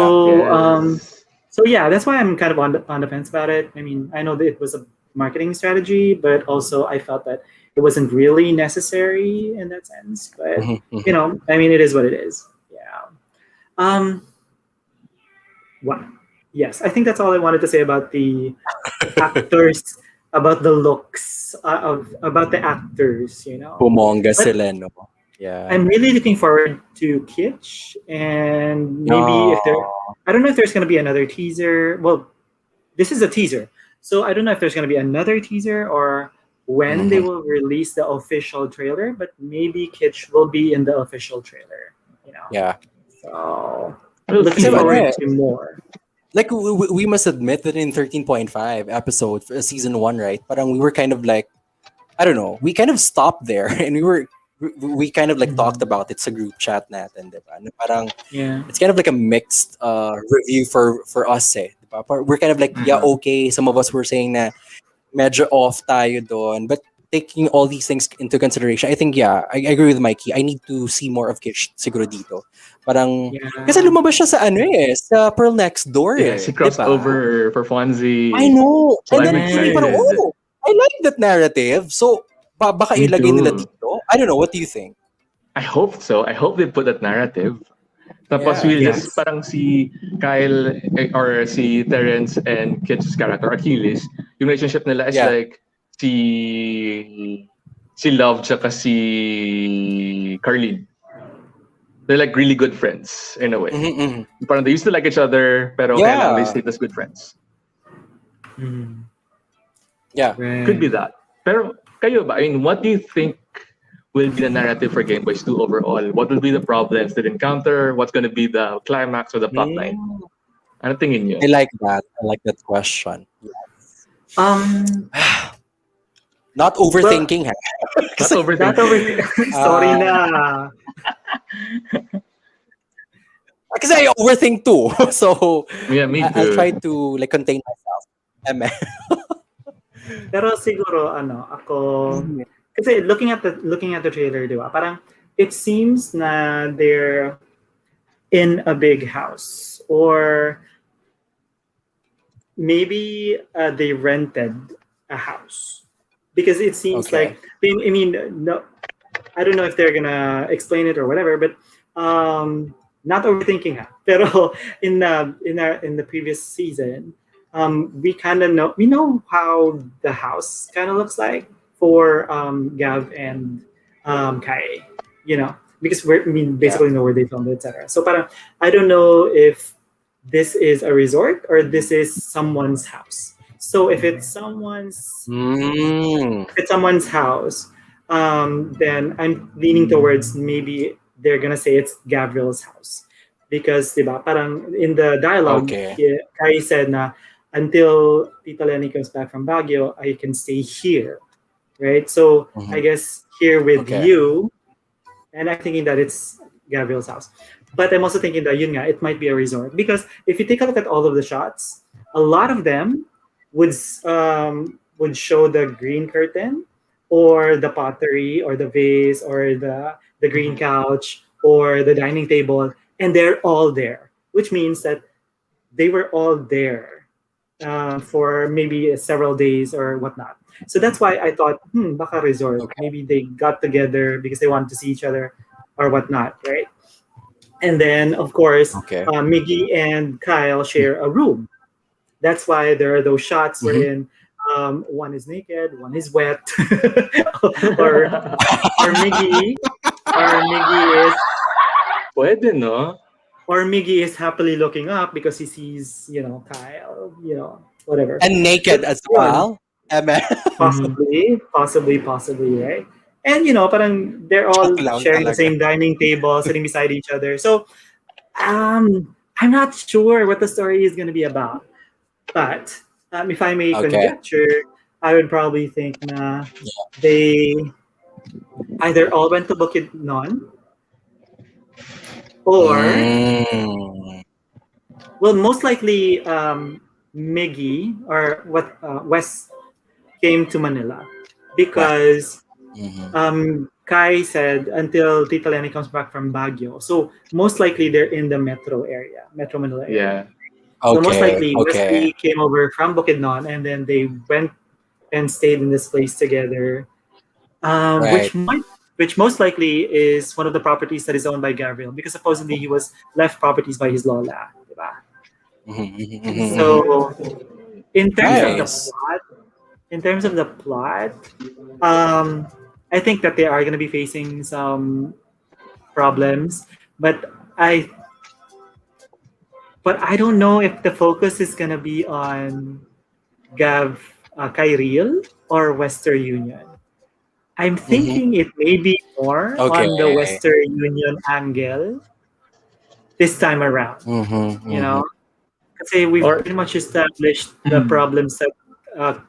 Yes.
so yeah, that's why I'm kind of on the fence about it. I mean, I know that it was a marketing strategy, but also I felt that it wasn't really necessary in that sense. But
Mm-hmm.
I mean, it is what it is. Yeah. Um. What? Yes, I think that's all I wanted to say about the actors, about the looks of about the actors.
Bumonga
But
sila, no? Yeah.
I'm really looking forward to Kitsch, and maybe if there,
Oh.
I don't know if there's going to be another teaser. Well, this is a teaser, so I don't know if there's going to be another teaser or when they
Mm-hmm.
will release the official trailer. But maybe Kitsch will be in the official trailer.
Yeah.
So
We'll
looking
Kasi
see.
ano
forward
eh,
to more.
like we must admit that in 13.5 episode for season 1, right? Parang we were kind of like, I don't know, we kind of stopped there and we kind of like talked
Mhm.
about it sa group chat natin, di ba? Na parang
Yeah.
it's kind of like a mixed review for us eh. Di ba? We're kind of like, yeah,
Mhm.
okay. Some of us were saying na medyo off tayo doon. But taking all these things into consideration, I think, yeah, I agree with Mikey. I need to see more of Kish siguro dito. Parang, kasi
Yeah.
lumabas siya sa ano eh, sa Pearl Next Door
Yeah, she
eh. Di
crossed
ba?
over for
I
Fonzie.
know.
So
And
I'm
then for me, parang,
excited.
Yes.
oh, I like that narrative. So, baka
Me
ilagay nila
too.
dito. I don't know. What do you think?
I hope so. I hope they put that narrative. Tapos
Yeah.
Yes.
parang si Kyle or si Terrence and Kit's character, Achilles, yung relationship nila is
Yeah.
like si Love tsaka si Carlene. They're like really good friends in a way.
Mm-hmm.
Parang they used to like each other, pero kaya lang they
Yeah.
stayed as good friends.
Mhm.
Yeah.
Could be
Right.
that. Pero kayo ba? I mean, what do you think will be the narrative for Game Boys 2 overall? What will be the problems they encounter? What's going to be the climax or the plot line? Ano tingin nyo?
I like that. I like that question.
Um.
Not
Well,
overthinking, ha?
Not
Kasi,
that over.
overthinking.
Sorry
uh,
na.
kasi I overthink too. So,
Yeah, me
I'll try
too.
to like contain myself. Eme.
Pero siguro ako kasi looking at the trailer, di ba? Parang it seems na they're in a big house, or maybe they rented a house because it seems
Okay.
like I mean no, I don't know if they're gonna explain it or whatever, but not overthinking ha. Pero in the previous season, we kind of know how the house kind of looks like for Gav and Kai, because I mean
Yeah.
basically know where they filmed it, etc. So parang I don't know if this is a resort or this is someone's house. So
Mm.
if it's someone's house, then I'm leaning towards maybe they're gonna say it's Gabriel's house because diba, parang in the dialogue,
Okay.
Kai said na until Tita Lenny comes back from Baguio, I can stay here, right? So I
Mhm.
guess here with
Okay.
you, and I'm thinking that it's Gabriel's house. But I'm also thinking that yun nga, it might be a resort because if you take a look at all of the shots, a lot of them would show the green curtain or the pottery or the vase or the green couch or the dining table, and they're all there, which means that they were all there for maybe several days or whatnot. So that's why I thought, baka resort.
Okay.
Maybe they got together because they wanted to see each other or whatnot, right? And then, of course,
Okay.
Miggy and Kyle share a room. That's why there are those shots
Mhm.
wherein one is naked, one is wet, or or Miggy or Miggy is
Pwede, no?
happily looking up because he sees, Kyle, whatever.
And
But
naked as
yun,
well. Amen.
Mhm.
possibly, right? And parang they're
Joke
all
lang
sharing the
talaga.
same dining table, sitting beside each other. So I'm not sure what the story is going to be about. But if I may
Okay.
conjecture, I would probably think na they either all went to Bukidnon or,
Mm.
well, most likely Miggy or what Wes came to Manila
West.
because
Mhm.
Kai said until Tita Lenny comes back from Baguio. So most likely they're in the Metro Manila area.
Yeah.
So most
Okay.
likely
Okay.
Wesley came over from Bukidnon and then they went and stayed in this place together,
Right.
which most likely is one of the properties that is owned by Gabriel because supposedly he was left properties by his lola. Diba?
Mhm, mhm, mhm, mhm.
So in terms of the
Yeah.
Nice.
plot, in terms of the plot, um, I think that they are going to be facing some problems, but I I don't know if the focus is going to be on Gav Kyril or Western Union. I'm
Mhm.
thinking it may be more
Okay.
on the Western Union angle this time around.
Mhm,
You
mhm.
know, kasi we've
Or
pretty much established the
Mhm.
problems that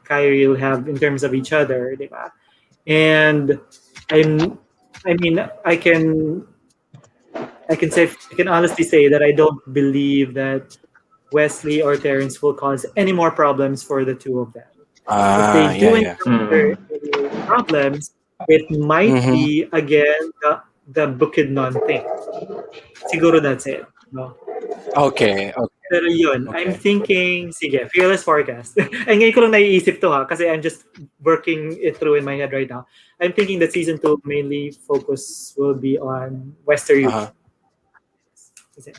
Kyrie will have in terms of each other, di ba? And I'm, I mean, I can honestly say that I don't believe that Wesley or Terrence will cause any more problems for the two of them. If they
Yeah,
do
yeah.
encounter
Mhm.
any problems, it might
Mhm.
be again the Bukidnon thing. Siguro that's it. No?
Okay,
Pero yun, I'm
okay.
thinking, sige, fearless forecast. Ay, ngayon ko lang naiisip to ha, kasi I'm just working it through in my head right now. I'm thinking that season 2 mainly focus will be on Western
Uh-huh.
Union. Kasi,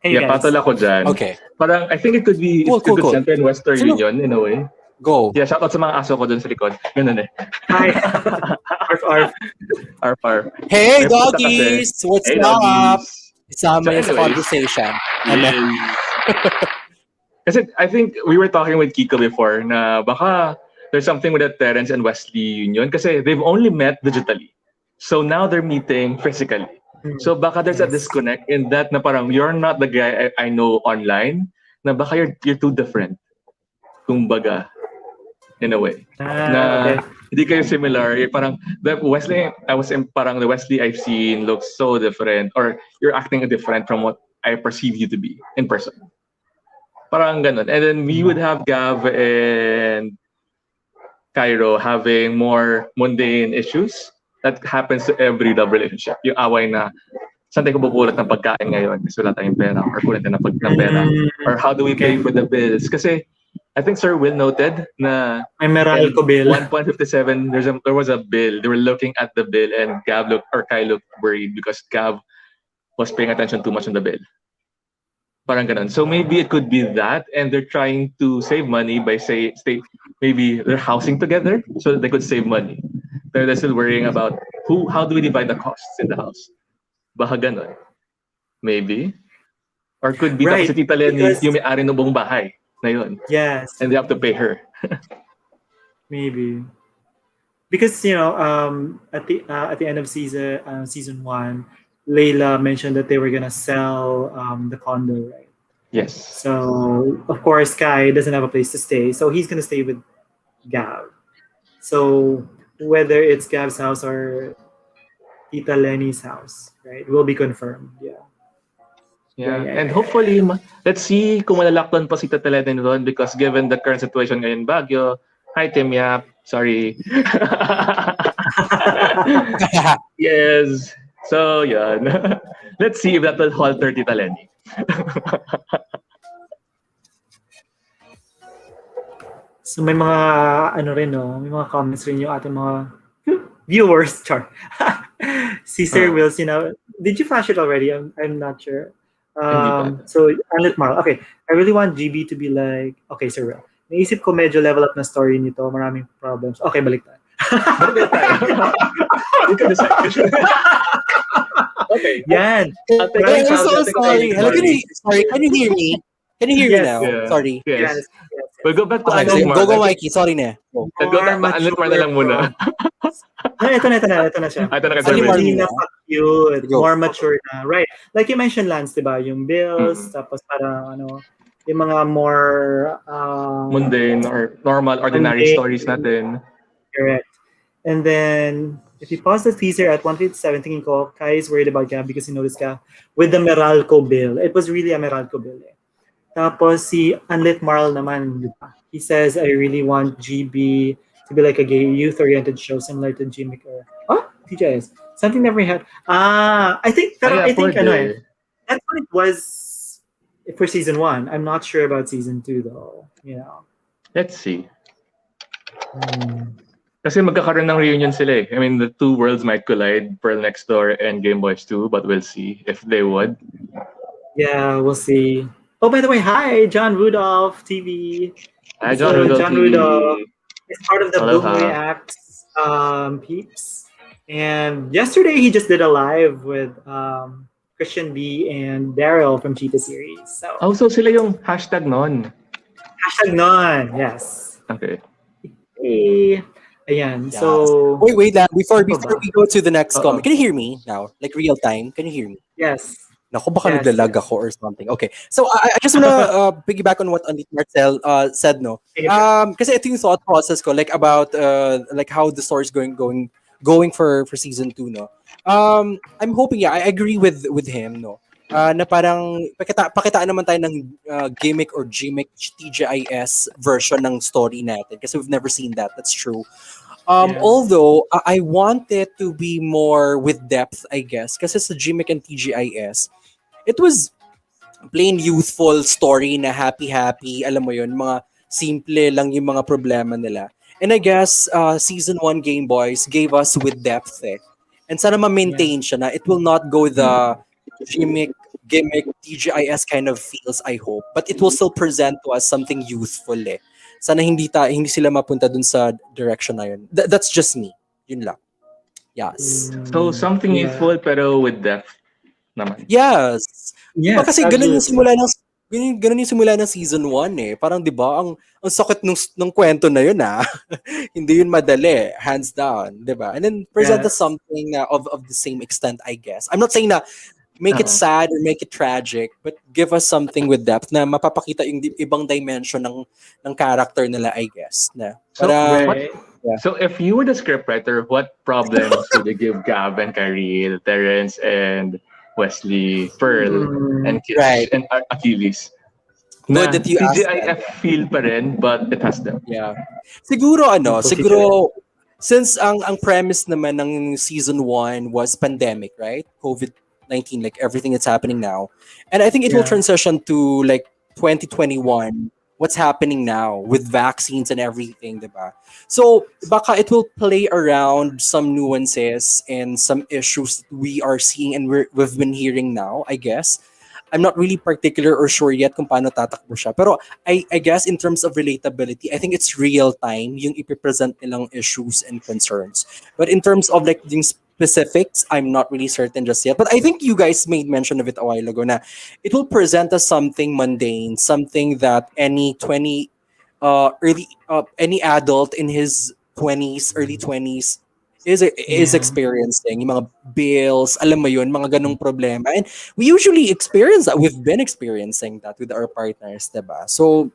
hey
Yeah, patol
guys.
ako dyan.
Okay.
Parang, I think
Cool,
it
cool,
could
cool.
center in Western
Sino?
Union in a way.
Go.
Yeah, shoutout sa mga aso ko dun sa likod. Ganun eh.
Hi. arf, arf.
Arf, arf.
Hey,
May pusa kasi.
doggies! What's
Hey,
up?
doggies. So
Isama niyo sa
anyways,
conversation. Amen.
yes. Kasi I think we were talking with Kiko before na baka there's something with the Terrence and Wesley union kasi they've only met digitally. So now they're meeting physically. So baka there's a
Yes.
disconnect in that na parang you're not the guy I know online, na baka you're too different, kumbaga, in a way. Na
Okay.
hindi kayo similar. Parang the Wesley, parang the Wesley I've seen looks so different or you're acting different from what I perceive you to be in person. Parang ganun. And then we would have Gav and Cairo having more mundane issues that happens to every love relationship. Yung away na saan tayo bubulot ng pagkain ngayon kasi wala tayong pera or kulang tayo ng pera? Or how do we pay for the bills? Kasi I think Sir Will noted na
May
in
Meralco bill.
1.57 there was a bill. They were looking at the bill and Kai looked worried because Gav was paying attention too much on the bill. Parang ganun. So maybe it could be that, and they're trying to save money by maybe they're housing together so that they could save money. They're still worrying about how do we divide the costs in the house. Baka ganun. Maybe. Or could be
Right,
tapos si Tita Lenny
because-
yung may-ari ng buong bahay na yun.
Yes,
And they have to pay her.
maybe. Because at the end of season 1, Layla mentioned that they were gonna sell the condo, right?
Yes.
So of course Kai doesn't have a place to stay, so he's gonna stay with Gav. So whether it's Gav's house or Tita Lenny's house, right, will be confirmed. Yeah.
And hopefully, let's see kung malalakton pa si Tita Lenny doon because given the current situation ngayon Baguio, hi Tim Yap, sorry. Yes. So, yan. Let's see if that will halter Tita Lenny.
So may mga may mga comments rin yung ating mga viewers, char. Si Sir Will, did you flash it already? I'm not sure. So Anlit Marl, okay. I really want GB to be like, okay, Sir Will. Naisip ko medyo level up na story nito, maraming problems. Okay, balik tayo.
Balik tayo. You can decide. Okay.
Yan.
I'm so sorry. Hello, can you hear me? Can you hear me
Yes.
now?
Yeah.
Sorry.
Yes. We'll go back to
Okay,
Anlit Mar.
go Mikey. Sorry na.
Go back to Anlit Mar na lang muna.
Ito na siya.
Ito na
Anlit Mar
Hindi
muna.
na cute.
Go.
More mature na. Right. Like you mentioned, Lance, diba? Yung bills, tapos parang yung mga more
Mundane or normal, ordinary
mundane.
stories natin.
Correct. And then, if you pause the teaser at 1:57, thinking ko, Kai is worried about Gab because he noticed Gab with the Meralco bill. It was really a Meralco bill. Tapos si Anlit Marl naman, diba? He says, I really want GB to be like a gay youth-oriented show similar to Gimmick or TJS. Something never had. I think that's what it was for season 1. I'm not sure about season 2 though.
Let's see. Kasi magkakaroon ng reunion sila eh. I mean, the two worlds might collide, Pearl Next Door and Gameboys 2, but we'll see if they would.
Yeah, we'll see. Oh, by the way, hi, John Rudolph TV.
Hi, John Rudolph
John
TV.
Rudolph is part of the
Hello,
Boom Reacts peeps. And yesterday he just did a live with Christian B and Daryl from Cheetah series.
So sila yung hashtag nun.
Hashtag none, yes.
Okay.
Hey. Ayan,
Yes.
so...
Wait, before we go to the next comment, can you hear me now? Like real time, can you hear me?
Yes.
Naku, baka
Yes,
naglalag ako or something. Okay. So, I just wanna piggyback on what Anit Marcel said, no? Kasi ito yung thought process ko, like about like how the story's going for season 2, no? I'm hoping, I agree with him, no? Na parang pakitaan naman tayo ng gimmick or gimmick TGIS version ng story natin kasi we've never seen that. That's true. Although I want it to be more with depth, I guess, kasi sa gimmick and TGIS, it was plain youthful story na happy, alam mo yun, mga simple lang yung mga problema nila. And I guess season 1 Gameboys gave us with depth eh. And sana ma-maintain siya na it will not go the gimmick, TGIS kind of feels, I hope. But it will still present to us something youthful eh. Sana hindi sila mapunta dun sa direction na yun. That's just me. Yun lang. Yes.
So something youthful pero with depth naman.
Yes.
Yes,
Kasi ganun yung simula ng season 1 eh. Parang 'di ba ang sakit ng kwento na yun ah. Hindi yun madali, hands down, 'di ba? And then present us something of the same extent, I guess. I'm not saying na make it sad or make it tragic, but give us something with depth na mapapakita yung ibang dimension ng character nila, I guess. Na
So if you were the scriptwriter, what problems would you give Gab and Karil, Terrence and Wesley, Pearl, and Kish, and Achilles?
Good that you asked
TGIF feel pa rin, but it has them.
Yeah. Siguro since ang premise naman ng season 1 was pandemic, right? COVID-19, like everything that's happening now. And I think it will
Yeah.
transition to like 2021, what's happening now with vaccines and everything, diba? So baka it will play around some nuances and some issues that we are seeing and we've been hearing now, I guess. I'm not really particular or sure yet kung paano tatakbo siya. Pero I guess in terms of relatability, I think it's real time yung ipipresent nilang issues and concerns. But in terms of like yung specifics, I'm not really certain just yet. But I think you guys made mention of it a while ago na it will present us something mundane, something that any 20 early any adult in his 20s, early 20s is
Yeah.
experiencing yung mga bills, alam mo yun, mga ganong problema. And we usually experience that. We've been experiencing that with our partners, diba? So,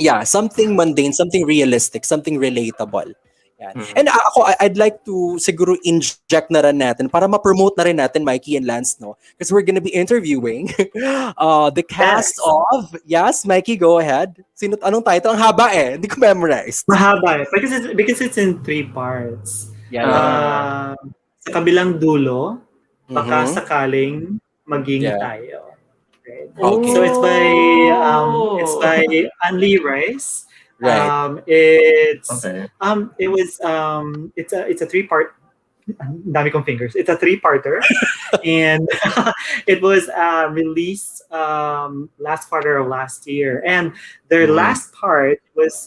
yeah, something mundane, something realistic, something relatable. Yan. And I'd like to siguro inject na rin natin para ma-promote na rin natin Mikey and Lance, no? Because we're gonna be interviewing the cast
Yes.
of, yes, Mikey, go ahead. Anong title? Ang haba eh. Hindi ko memorized.
Mahaba eh. Because it's in three parts.
Yeah.
Sa kabilang dulo, baka
Mhm.
sakaling maging
Yeah.
tayo. Right?
Okay.
So it's by Anli Rice.
Right.
Okay.
It's a three-part. Dami kong fingers. It's a three-parter, and it was released last quarter of last year, and their
Mhm.
last part was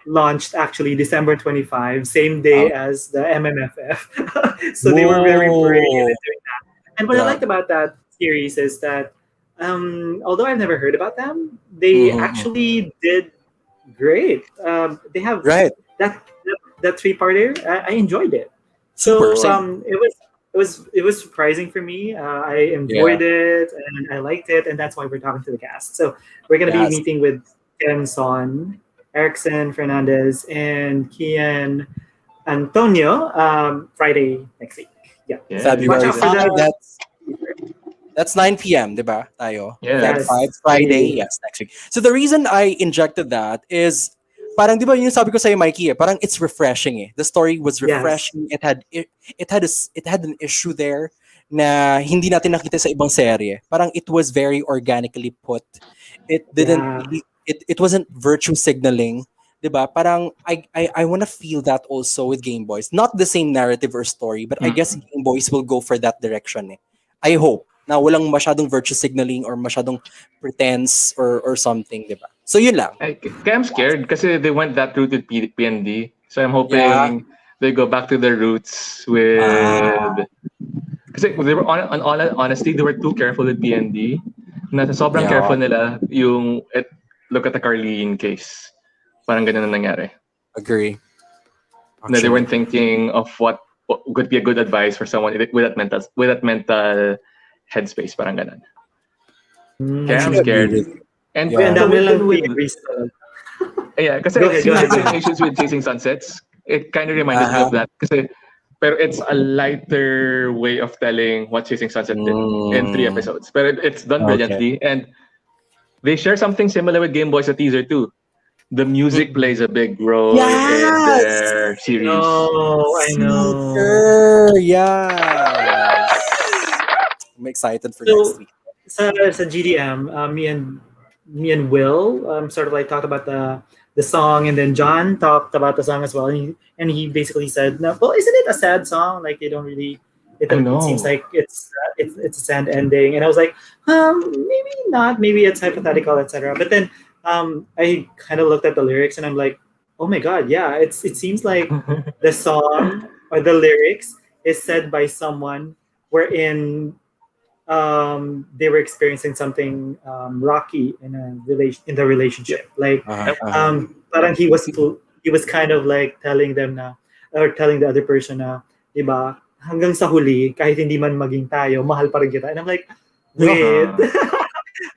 launched actually December 25, same day as the MMFF. So they were very brilliant
Whoa.
at doing that. And what I
Yeah.
liked about that series is that although I've never heard about them, they
Mhm.
actually did great. They have
Right.
that three-parter. I enjoyed it.
Super.
So
Same.
it was surprising for me. I
Yeah.
enjoyed it and I liked it, and that's why we're talking to the cast. So we're gonna be
Yes.
meeting with Ken Son, Erickson Fernandez, and Kian Antonio Friday next week. Yeah.
Yeah.
Watch
February
out for
5.
the
That's 9 p.m., di ba? Tayo. Feb
Yes.
5,
yes.
Friday, yes, next week. So the reason I injected that is parang di ba yung sabi ko sa'yo, Mikey, parang it's refreshing eh. The story was
Yes.
refreshing. It had an issue there na hindi natin nakita sa ibang serye. Parang it was very organically put. It didn't
Yeah.
really, it wasn't virtue signaling. 'Di ba? Parang I want to feel that also with Game Boys. Not the same narrative or story, but I guess Game Boys will go for that direction eh. I hope na walang masyadong virtue signaling or masyadong pretense or something, 'di ba? So yun lang.
Kaya I'm scared kasi they went that route with PND. So I'm
Yeah.
hoping they go back to their roots
Ah,
with... Kasi they were, on all honesty, they were too careful with PND. Na sa sobrang
yeah,
careful nila, look at the Carlene case. Parang ganun na nangyari.
agree.
Na they
Actually.
weren't thinking of what could be a good advice for someone with that mental headspace. Parang ganun. Kaya I'm
Actually agree
scared.
with you.
And
Uy, ang
Yeah.
dami lang
with
theories.
yeah, kasi
Go ahead,
seeing
go
the
ahead.
same issues with Chasing Sunsets, it kind of reminded me
Uh-huh.
of that. Kasi, pero it's a lighter way of telling what Chasing Sunset did in 3 episodes. But it's done
Okay.
brilliantly. And they share something similar with Game Boys, the teaser too. The music plays a big role in
Yes!
their series.
No, I know.
Super! Yes! I'm excited for next
So
week.
sa GDM, me and Will sort of like talked about the song, and then John talked about the song as well, and he basically said, "No, well, isn't it a sad song? Like they don't really. It,
I
it seems
know.
like it's a sad ending." And I was like, maybe not. Maybe it's hypothetical, etc. But then I kind of looked at the lyrics, and I'm like, oh my god, yeah, it seems like the song or the lyrics is said by someone wherein they were experiencing something rocky in the relationship. Like parang he was kind of like telling them na, or telling the other person na, di ba, hanggang sa huli, kahit hindi man maging tayo, mahal pa rin kita. And I'm like, wait.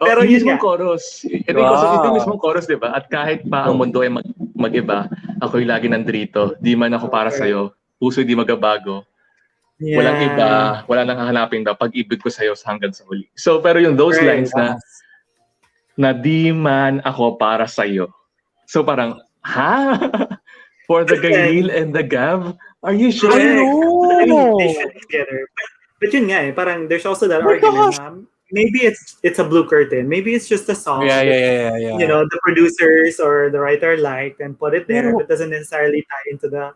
Pero
yung
yun
mismong
nga.
chorus. Ito yung mismong chorus, di ba? At kahit pa ang mundo ay mag-iba, ako'y lagi nandito. Di man ako para sa'yo. Puso'y di magabago. Walang iba, wala nang hahanapin daw. Pag-ibig ko sa'yo hanggang sa huli. So, pero yung those
Right.
lines na di man ako para sa'yo. So parang, ha? For the Gailil and the Gav? Are you sure?
I
know.
mean, they fit together. But yun nga parang there's also that
Oh my
argument
gosh.
na maybe it's a blue curtain. Maybe it's just a song
Yeah,
that,
yeah, yeah, yeah.
the producers or the writer liked and put it there,
Pero,
but doesn't necessarily tie into the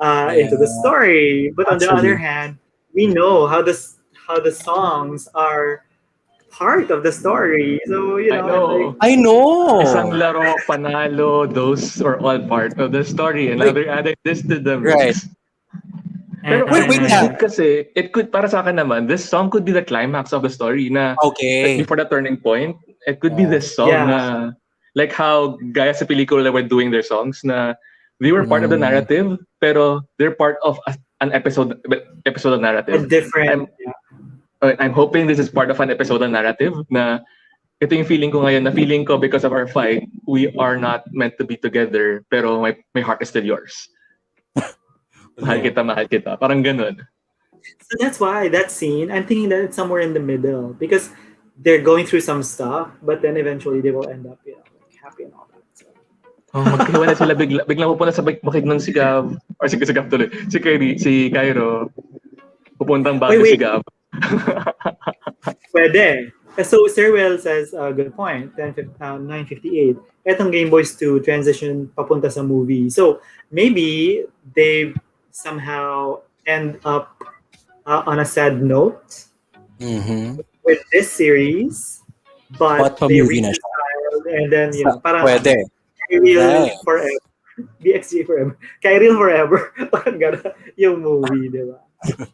yeah,
story. But on the other
actually.
hand, we know how the songs are part of the story. So
I
like
know.
I
Isang
know.
laro, panalo, those are all part of the story. And now
Like,
they're adding this to the
right.
mix. Pero
Wait,
it
wait,
could
yeah.
be kasi, it could, para sa akin naman, this song could be the climax of the story na, like,
Okay.
before the turning point, it could be
Yeah.
this song
yeah,
na, like how gaya sa pelikula were doing their songs na they were part of the
Mm.
narrative, pero they're part of an episode of
a
narrative.
different.
I'm I'm hoping this is part of an episode of narrative na ito yung feeling ko ngayon na feeling ko because of our fight, we are not meant to be together, pero my heart is still yours.
Hello.
Mahal kita. Parang ganun.
So that's why that scene, I'm thinking that it's somewhere in the middle because they're going through some stuff, but then eventually they will end up, like happy and all that. So.
Oh, magkahiwalay sila biglang pupunta sa bakig ng si Gav. Or si Gav tuloy. Si Cairo. Pupuntang bago si
Wait,
Gav.
pwede. So Sir Will says, good point, 9:58. Etong Game Boys 2 transition papunta sa movie. So maybe they somehow end up on a sad note
Mm-hmm.
with this series, but
But
they
pa-movie na siya.
reconciled and then, parang
Pwede.
Kyrill
Right.
forever. BXG forever. Kyrill forever. Parang gano'n yung movie, di ba?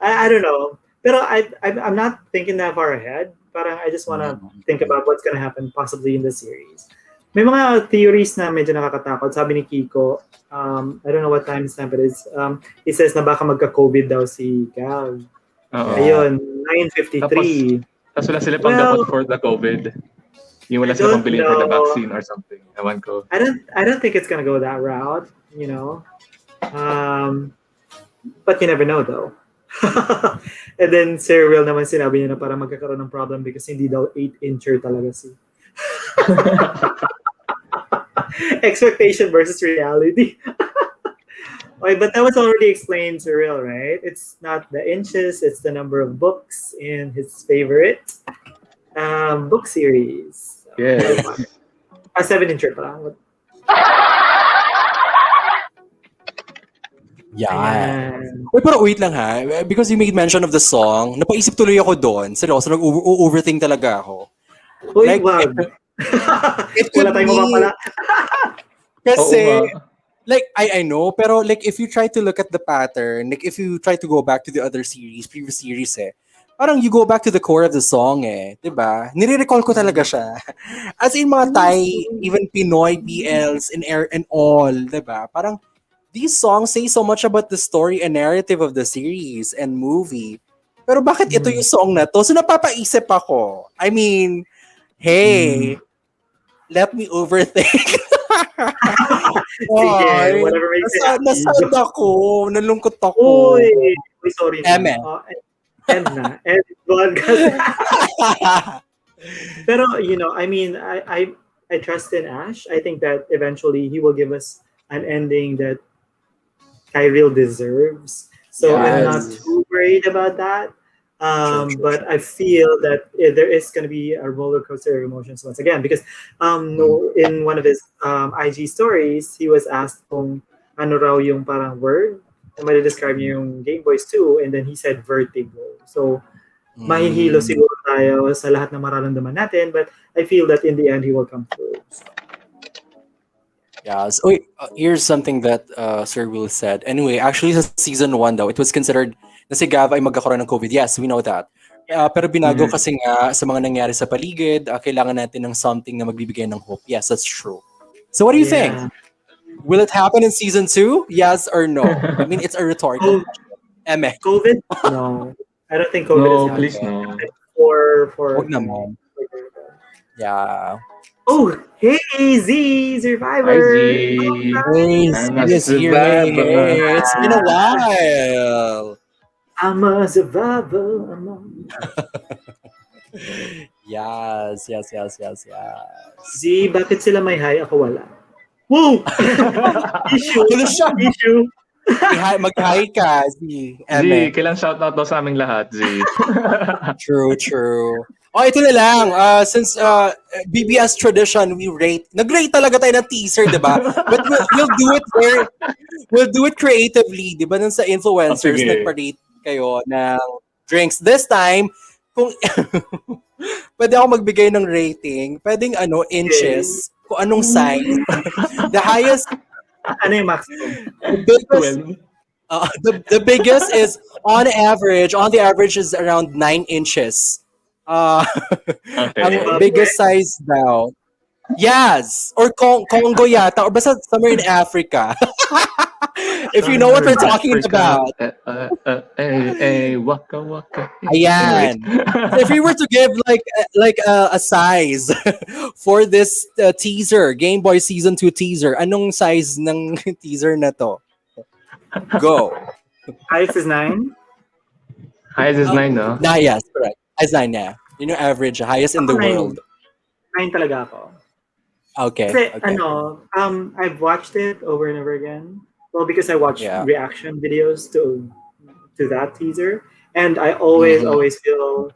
I don't know. Pero I'm not thinking that far ahead. Parang I just want to think about what's gonna happen possibly in the series. May mga theories na medyo nakakatakot. Sabi ni Kiko, I don't know what time stamp it is. He says na baka magka-COVID daw si Gav.
Oo.
Ayun, 9:53.
Tapos wala sila pang for the COVID. Yung wala sila pang bilhin for the vaccine or something. Ewan ko.
I don't think it's gonna go that route, But you never know though. And then Sir Will naman sinabi niya na para magkakaroon ng problem because hindi daw 8-incher talaga si. Expectation versus reality. Okay, but that was already explained to Real, right? It's not the inches, it's the number of books in his favorite book series. So,
Yes.
7-incher pala.
Yeah.
Ayan.
Wait, pero wait lang ha. Because you made mention of the song, napaisip tuloy ako doon. Seryoso, nag-overthink talaga ako.
Uy,
Like,
wag.
It could
Wala tayong
be-
mapapala.
Kasi,
Oo nga.
like, I know, pero like, if you try to look at the pattern, like, if you try to go back to the other series, previous series parang you go back to the core of the song diba? Nire-recall ko talaga siya. As in mga Thai, even Pinoy BLs and all, diba? Parang, these songs say so much about the story and narrative of the series and movie. Pero bakit ito yung song na to? So napapaisip ako. I mean, hey, let me overthink.
Sige, whatever makes you happy.
Nasad ako. Nalungkot ako.
Uy, sorry.
Eme.
End na. End podcast. Pero, I mean, I trust in Ash. I think that eventually he will give us an ending that Kyril deserves. So I'm not
Yes.
too worried about that.
Sure.
But I feel that there is going to be a roller coaster of emotions once again because in one of his IG stories, he was asked kung ano raw yung parang word na describe niya yung Game Boys 2 and then he said vertigo. So mahihilo siguro tayo sa lahat ng mararamdaman natin but I feel that in the end he will come through. So.
Yes. Oh, wait, here's something that Sir Will said. Anyway, actually sa season 1 daw, it was considered na si Gav ay magkakaroon ng COVID. Yes, we know that. Pero binago kasi nga sa mga nangyari sa paligid, kailangan natin ng something na magbibigay ng hope. Yes, that's true. So what do you think? Will it happen in season 2? Yes or no? I mean, it's a rhetorical question. Eme.
COVID? No. I don't think COVID is
No,
happening.
please no.
For
Huwag naman. Yeah.
Oh, hey Z Survivor.
Hi, Z.
Hey,
I'm
see
a
us here.
survivor.
Hey, it's been a while.
I'm a survivor.
Yes.
Z, bakit sila may high? Ako wala. Woo! Issue.
Ano siya?
Issue.
Mag-hi ka, Z.
Z,
Eme.
kailang shoutout daw sa aming lahat, Z.
True. Oh, ito na lang. Since BBS tradition, we rate. Nag-rate talaga tayo ng teaser, di ba? But we'll do it creatively, di ba? Nung sa influencers,
Sige.
nagpa-rate kayo ng drinks. This time, kung pwede ako magbigay ng rating, pwedeng inches, kung anong size. The highest,
Ano yung maximum?
the biggest,
12.
the biggest is on the average is around 9 inches. Ang
Okay.
biggest size daw. Yes! Or Congo yata. Or basta somewhere in Africa. If you know what we're talking about.
Waka waka.
Ayan. So if we were to give a size for this teaser, Game Boy Season 2 teaser, anong size ng teaser na to? Go.
Highest is 9.
Highest is 9, no?
Yes, correct. As 9, yeah. Yun yung average, highest in the
Ako, 9.
world.
9 talaga ako.
Okay.
Kasi, I've watched it over and over again. Well, because I watch reaction videos to that teaser, and I always feel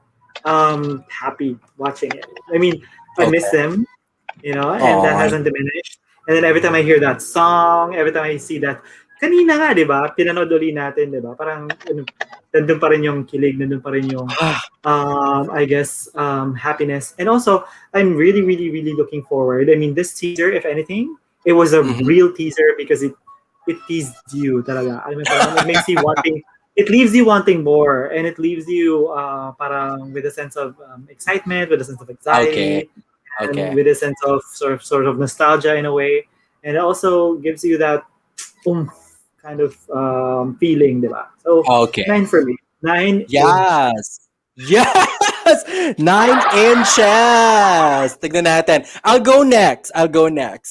happy watching it. I mean, I miss them, and that hasn't diminished. And then every time I hear that song, every time I see that, kanina nga, di ba? Pinanood uli natin, di ba? Parang, nandun pa rin yung kilig, nandun pa rin yung, I guess, happiness. And also, I'm really, really, really looking forward. I mean, this teaser, if anything, it was a real teaser because it teased you talaga. I mean, it makes you wanting, it leaves you wanting more, and it leaves you parang with a sense of excitement, with a sense of anxiety, and with a sense of sort of nostalgia in a way. And it also gives you that kind of feeling, diba? So 9 for me. 9.
Yes. 9 inches. Tignan natin. I'll go next.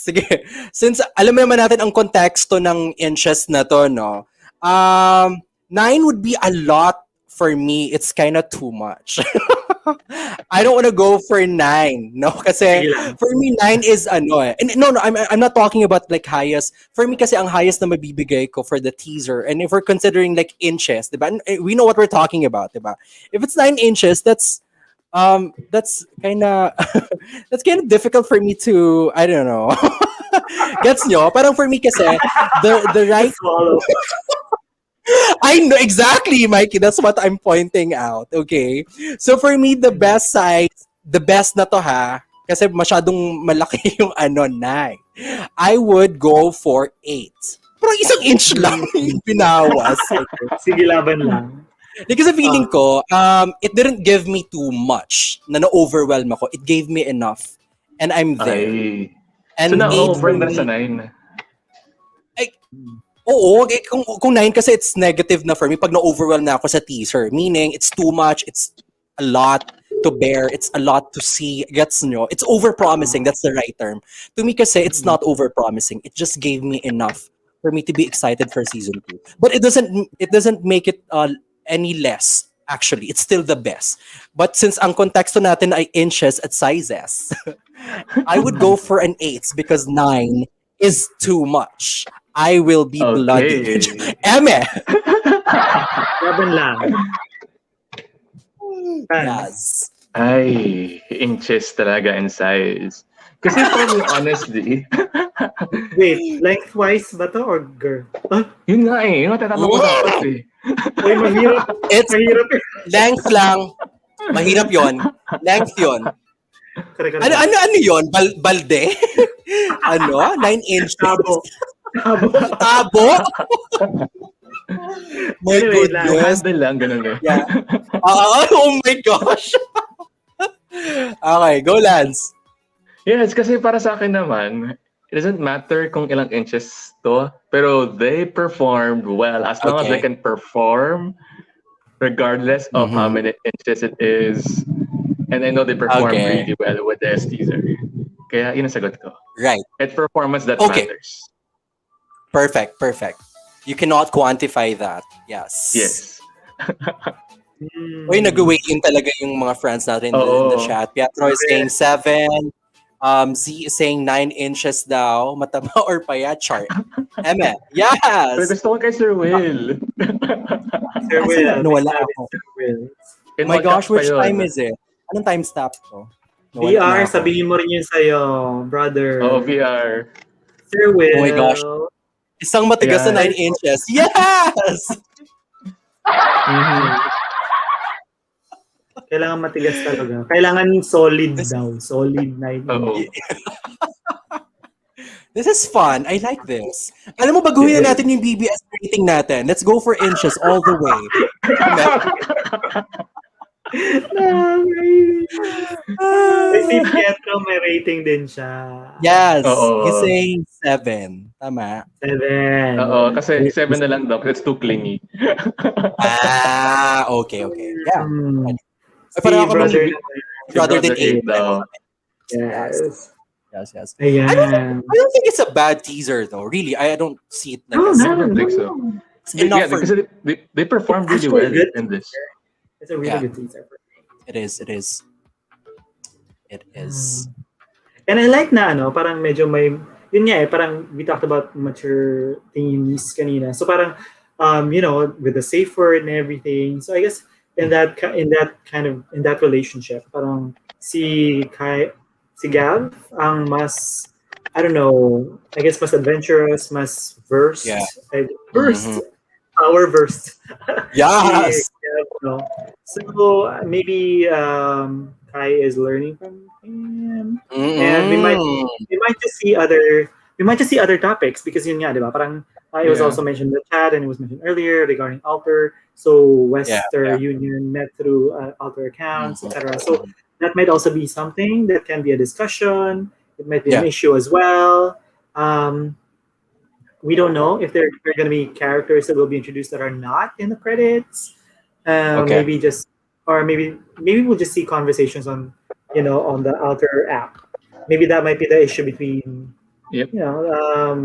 Sige. Since alam mo naman natin ang konteksto ng inches na to, no? 9 would be a lot for me. It's kind of too much. I don't want to go for 9, no? Kasi for me 9 is ano eh. And no, I'm not talking about like highest. For me kasi ang highest na mabibigay ko for the teaser, and if we're considering like inches, diba? We know what we're talking about, diba? If it's 9 inches, that's kind of that's kind of difficult for me to, I don't know. Gets nyo? Parang for me kasi the right I know exactly, Mikey. That's what I'm pointing out. Okay. So for me, the best size, the best na to ha, kasi masyadong malaki yung 9. I would go for 8. Pero isang inch lang yung binawas.
Sige, laban lang.
Kasi feeling ko, it didn't give me too much na na-overwhelm ako. It gave me enough. And I'm there.
Ay.
And
so na-over na
me,
sa 9.
Oo, kung 9 kasi it's negative na for me pag na-overwhelm na ako sa teaser. Meaning, it's too much, it's a lot to bear, it's a lot to see. Gets nyo? It's over-promising, that's the right term. To me kasi, it's not over-promising. It just gave me enough for me to be excited for season 2. But it doesn't make it any less. Actually, it's still the best. But since ang konteksto natin ay inches at sizes, I would go for an 8 because 9 is too much. I will be bloody. Eme!
Laban lang.
Yes.
Ay, inches talaga in size. Kasi for me, honestly...
Wait, lengthwise ba to or girl? Huh?
Yun nga eh. Yung natatanong ko dapat eh.
Uy, mahirap.
It's
Mahirap eh.
length lang. Mahirap yon. Length yon. Ano yon? Balde? 9 inches? Tabo? My
Anyway,
goodness.
Handle lang, ganun eh.
Yeah. Oh my gosh. Okay, go Lance.
Yes, kasi para sa akin naman, it doesn't matter kung ilang inches to, pero they performed well. As long as they can perform, regardless of how many inches it is. And I know they performed really well with this teaser. Kaya yun ang sagot ko.
Right.
It's performance that matters.
Perfect. You cannot quantify that. Yes. Uy, nag-weigh in talaga yung mga friends natin in the chat. Pietro is saying 7. Z is saying 9 inches daw. Mataba or payat? Char. Eme.
Pero
Yes!
gusto ko kay Sir Will.
Sir
Asan na?
Will, may
Nawala
sabi
ako.
Sir Will.
Oh
In
my
all
gosh,
caps pa
which time
yun.
is it? Anong time stamp to? Nawala na
VR,
ako.
sabihin mo rin yun sa'yo, brother.
Oo, VR.
Sir Will.
Oh my gosh. Isang matigas na
Ayan.
9 inches. Yes!
Mhm.
Kailangan matigas talaga. Kailangan solid daw. Solid 9
Oo.
inches.
This is fun. I like this. Alam mo, baguhin na natin yung BBS rating natin. Let's go for inches all the way.
Si Pietro may rating din siya.
Yes.
Oo.
He's saying 7. Tama.
7.
Oo, kasi 7 na lang daw. It's too clingy.
Okay. Yeah.
Si
Parang ako
brother
mag-
naman.
rather than
Brother
8
daw.
Yes.
Yes.
Ayan.
I don't think it's a bad teaser though. Really, I don't see it like
No,
this.
I don't think so.
It's enough for
because they performed really
Actually
well
good.
in this.
It's a really good teaser.
It is.
And I like na parang medyo may yun nga parang we talked about mature themes kanina. So parang with the safe word and everything. So I guess in that relationship, parang si Gav ang mas I don't know, I guess mas adventurous, mas versed.
Yeah.
Versed. Power versed.
Yes.
So maybe Kai is learning from him, and we might just see other topics because yun nga, di ba? Parang it was also mentioned in the chat and it was mentioned earlier regarding Alter. So Western Union met through Alter accounts, etc. So that might also be something that can be a discussion. It might be an issue as well. We don't know if there are going to be characters that will be introduced that are not in the credits. Maybe we'll just see conversations on the Alter app. Maybe that might be the issue between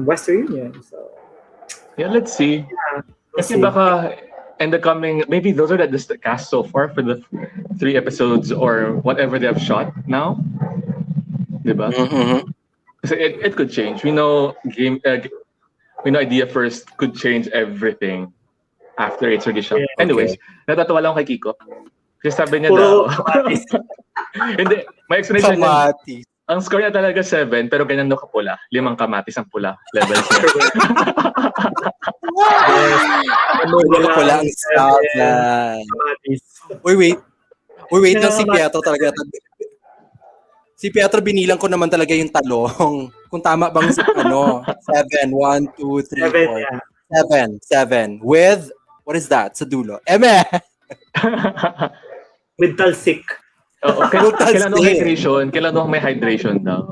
Western Union. So
let's see. Kasi baka in the coming, maybe those are the cast so far for the 3 episodes or whatever they have shot now. Diba? Kasi it could change. We know Idea First could change everything after it's already shot.
Yeah,
Anyways, natatawa lang kay Kiko. Kasi sabi niya
Puro
hindi, my explanation niya,
kamatis.
ang score niya talaga 7, pero ganyan daw kapula. 5 kamatis ang pula. Levels niya.
Pula ang seven. Wait lang si Pietro talaga. Si Pietro binilang ko naman talaga yung talong. Kung tama bang 7, 1, 2, 3, 4. 7. With, what is that? Sa dulo. Eme!
With talsik.
Oo, kailan hydration? Kailan may hydration daw?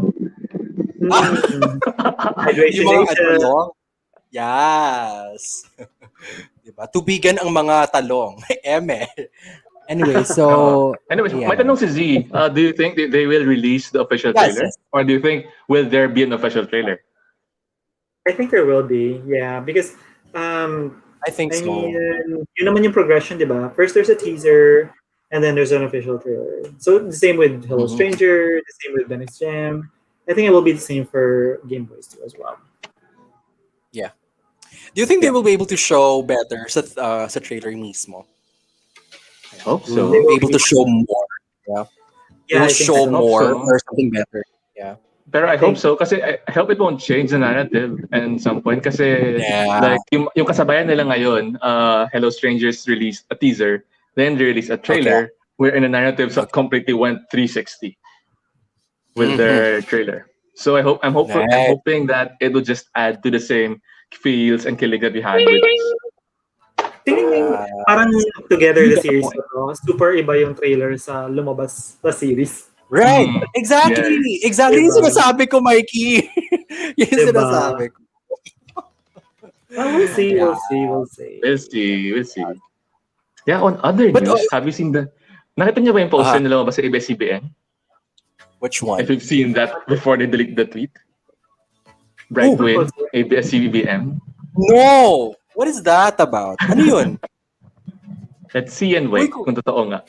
Hydration.
Yung mga talong. Yes. Diba? Tubigan ang mga talong. Eme. Anyway, so...
May tanong si Z. Do you think they will release the official trailer?
Yes.
Or do you think will there be an official trailer?
I think there will be, yeah. Because,
I think so.
yun naman yung progression, di ba? First, there's a teaser, and then there's an official trailer. So, the same with Hello Stranger, the same with Bennett's Jam. I think it will be the same for Gameboys too as well.
Yeah. Do you think they will be able to show better sa trailer mismo?
I hope so.
They'll be able to show more. Yeah.
Yeah,
They'll show more
so.
or something better. Yeah.
Pero I hope so kasi I hope it won't change the narrative at some point kasi like yung kasabayan nila ngayon, Hello Strangers released a teaser, then they released a trailer wherein the narrative completely went 360 with their trailer. So I'm hoping that it will just add to the same feels and kilig that we had with this.
Parang together the series super iba yung trailer sa lumabas na series.
Right. Exactly.
Yes.
Exactly yung sinasabi ko, Mikey. Yung sinasabi ko.
We'll see.
We'll see. Yeah, on other news, have you seen nakita niyo ba yung poster na lumabas sa ABS-CBN?
Which one?
If you've seen that before they delete the tweet. Brightwin, ABS-CBN.
No! What is that about? Ano yun?
Let's see and wait kung totoo nga.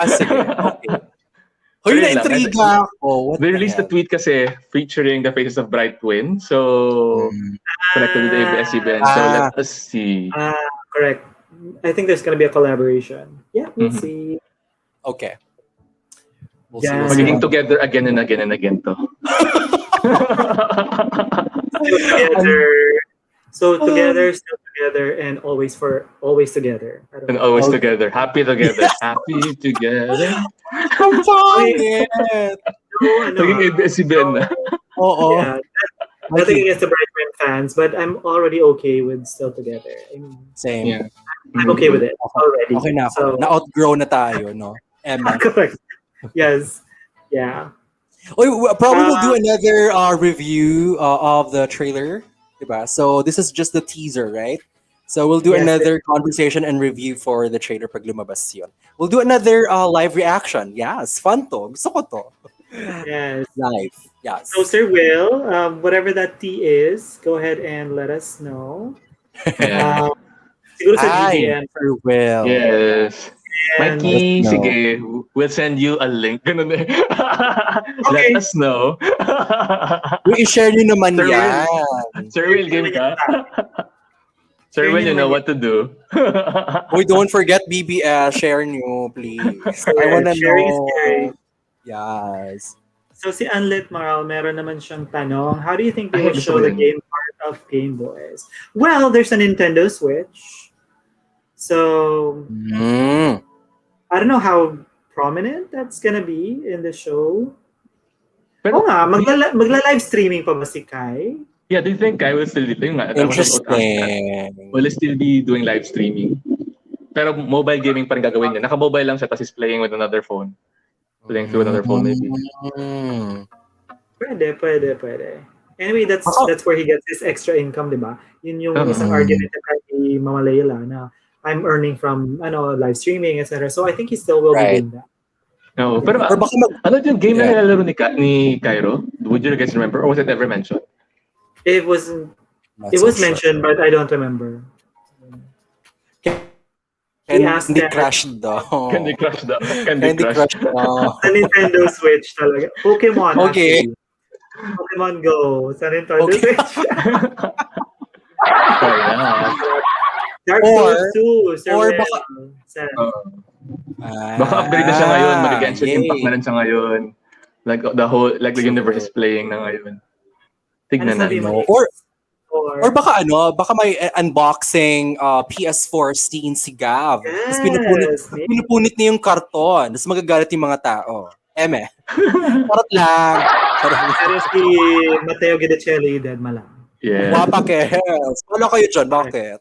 Sige. Okay. Hoy,
Ayun lang.
na-intriga ako. What
They
the
released a
hell?
tweet kasi featuring the faces of Bright Twin. So, connected with ABS-CBN. So,
Ah,
let us see.
Correct. I think there's gonna be a collaboration. Yeah, we'll
Mhm.
see.
okay. We'll see. We'll
Yeah.
see.
Magiging together again and again and again to.
Still together. So
Um,
together, still together, and always together. I don't
And
know.
always
Okay.
together. Happy together. Happy together.
Ang
Wait,
pangit!
no, ano,
Naging ABS-CBN na.
Oo.
yeah, nothing
Okay.
against the Brightman fans, but I'm already okay with still together. I mean,
Same.
Yeah.
I'm okay with it
Okay.
already.
Okay na ako.
So
Na-outgrow na tayo, no? Emma.
correct. Yes. Yeah.
Oy, probably we'll do
Uh,
another review of the trailer. Diba? So this is just the teaser, right? So we'll do
yes.
another conversation and review for the trailer pag lumabas yun. We'll do another live reaction. Yes, fun to. Gusto ko to.
Yes.
Live.
So,
Yes.
Sir Will, whatever that tea is, go ahead and let us know.
Yeah.
Siguro sa
Hi,
GTM.
sure will.
Yes.
And,
Let us
Mikey,
know.
sige. We'll send you a link. Ganun eh. Let
okay.
us know.
Uy, i-share nyo naman
Sir Will.
yan.
Sir Will, game ka? Sir
Share
Will,
nyo
you
naman
know
yan.
what to do.
Uy, don't forget BBS. Share nyo, please. I
Yes,
wanna
sharing is
know.
caring.
Yes.
So si Anlit Maral, meron naman siyang tanong, how do you think they
Ay,
will
gusto
show
ko
the
yun.
game part of Gameboys? Well, there's a Nintendo Switch. So
Mm.
I don't know how prominent that's gonna be in the show.
Pero,
Oo nga, magla-live streaming pa ba si Kai?
yeah, do you think I will still do nga? I was about to ask that.
Interesting.
Will he still be doing live streaming? Pero mobile gaming pa rin gagawin niya. Naka-mobile lang siya tapos he's playing with another phone. Playing through another phone maybe.
Mm.
Pwede. Anyway,
Baka-
that's where he gets his extra income, di ba? Yun yung isang
Mm.
argument na kay Mama Layla na I'm earning from live streaming, etc. So I think he still will be
Right.
doing that.
No, pero
Or baka
ano yung game na
yeah.
nilalaro ni Cairo? Would you guys remember? Or was it ever mentioned?
It was
Not so sure.
mentioned, but I don't remember. He asked
Candy
that
Crush daw.
Candy Crush daw. Candy
Candy
Crush.
Crush daw.
sa Nintendo Switch talaga. Pokemon
Okay.
actually. Pokemon Go sa Nintendo
Okay.
Switch.
Fair enough.
Dark
Or-
Souls 2, Sir
or
Will
baka-
said.
Baka upgrade na siya ngayon.
Ah,
Mag-Genshin
yay.
Impact na rin siya ngayon. Like the
True.
universe is playing na ngayon. Tignan
Ano sabi
natin.
mo?
Or baka baka may unboxing PS4 scene si Gav. Tapos
Yes.
pinupunit niya yung karton. Tapos magagalit yung mga tao. Eme. Charot lang. Charot lang.
Pero si Matteo Guidicelli, dead malang.
Yeah.
Wapa kes. Wala kayo dyan. Bakit?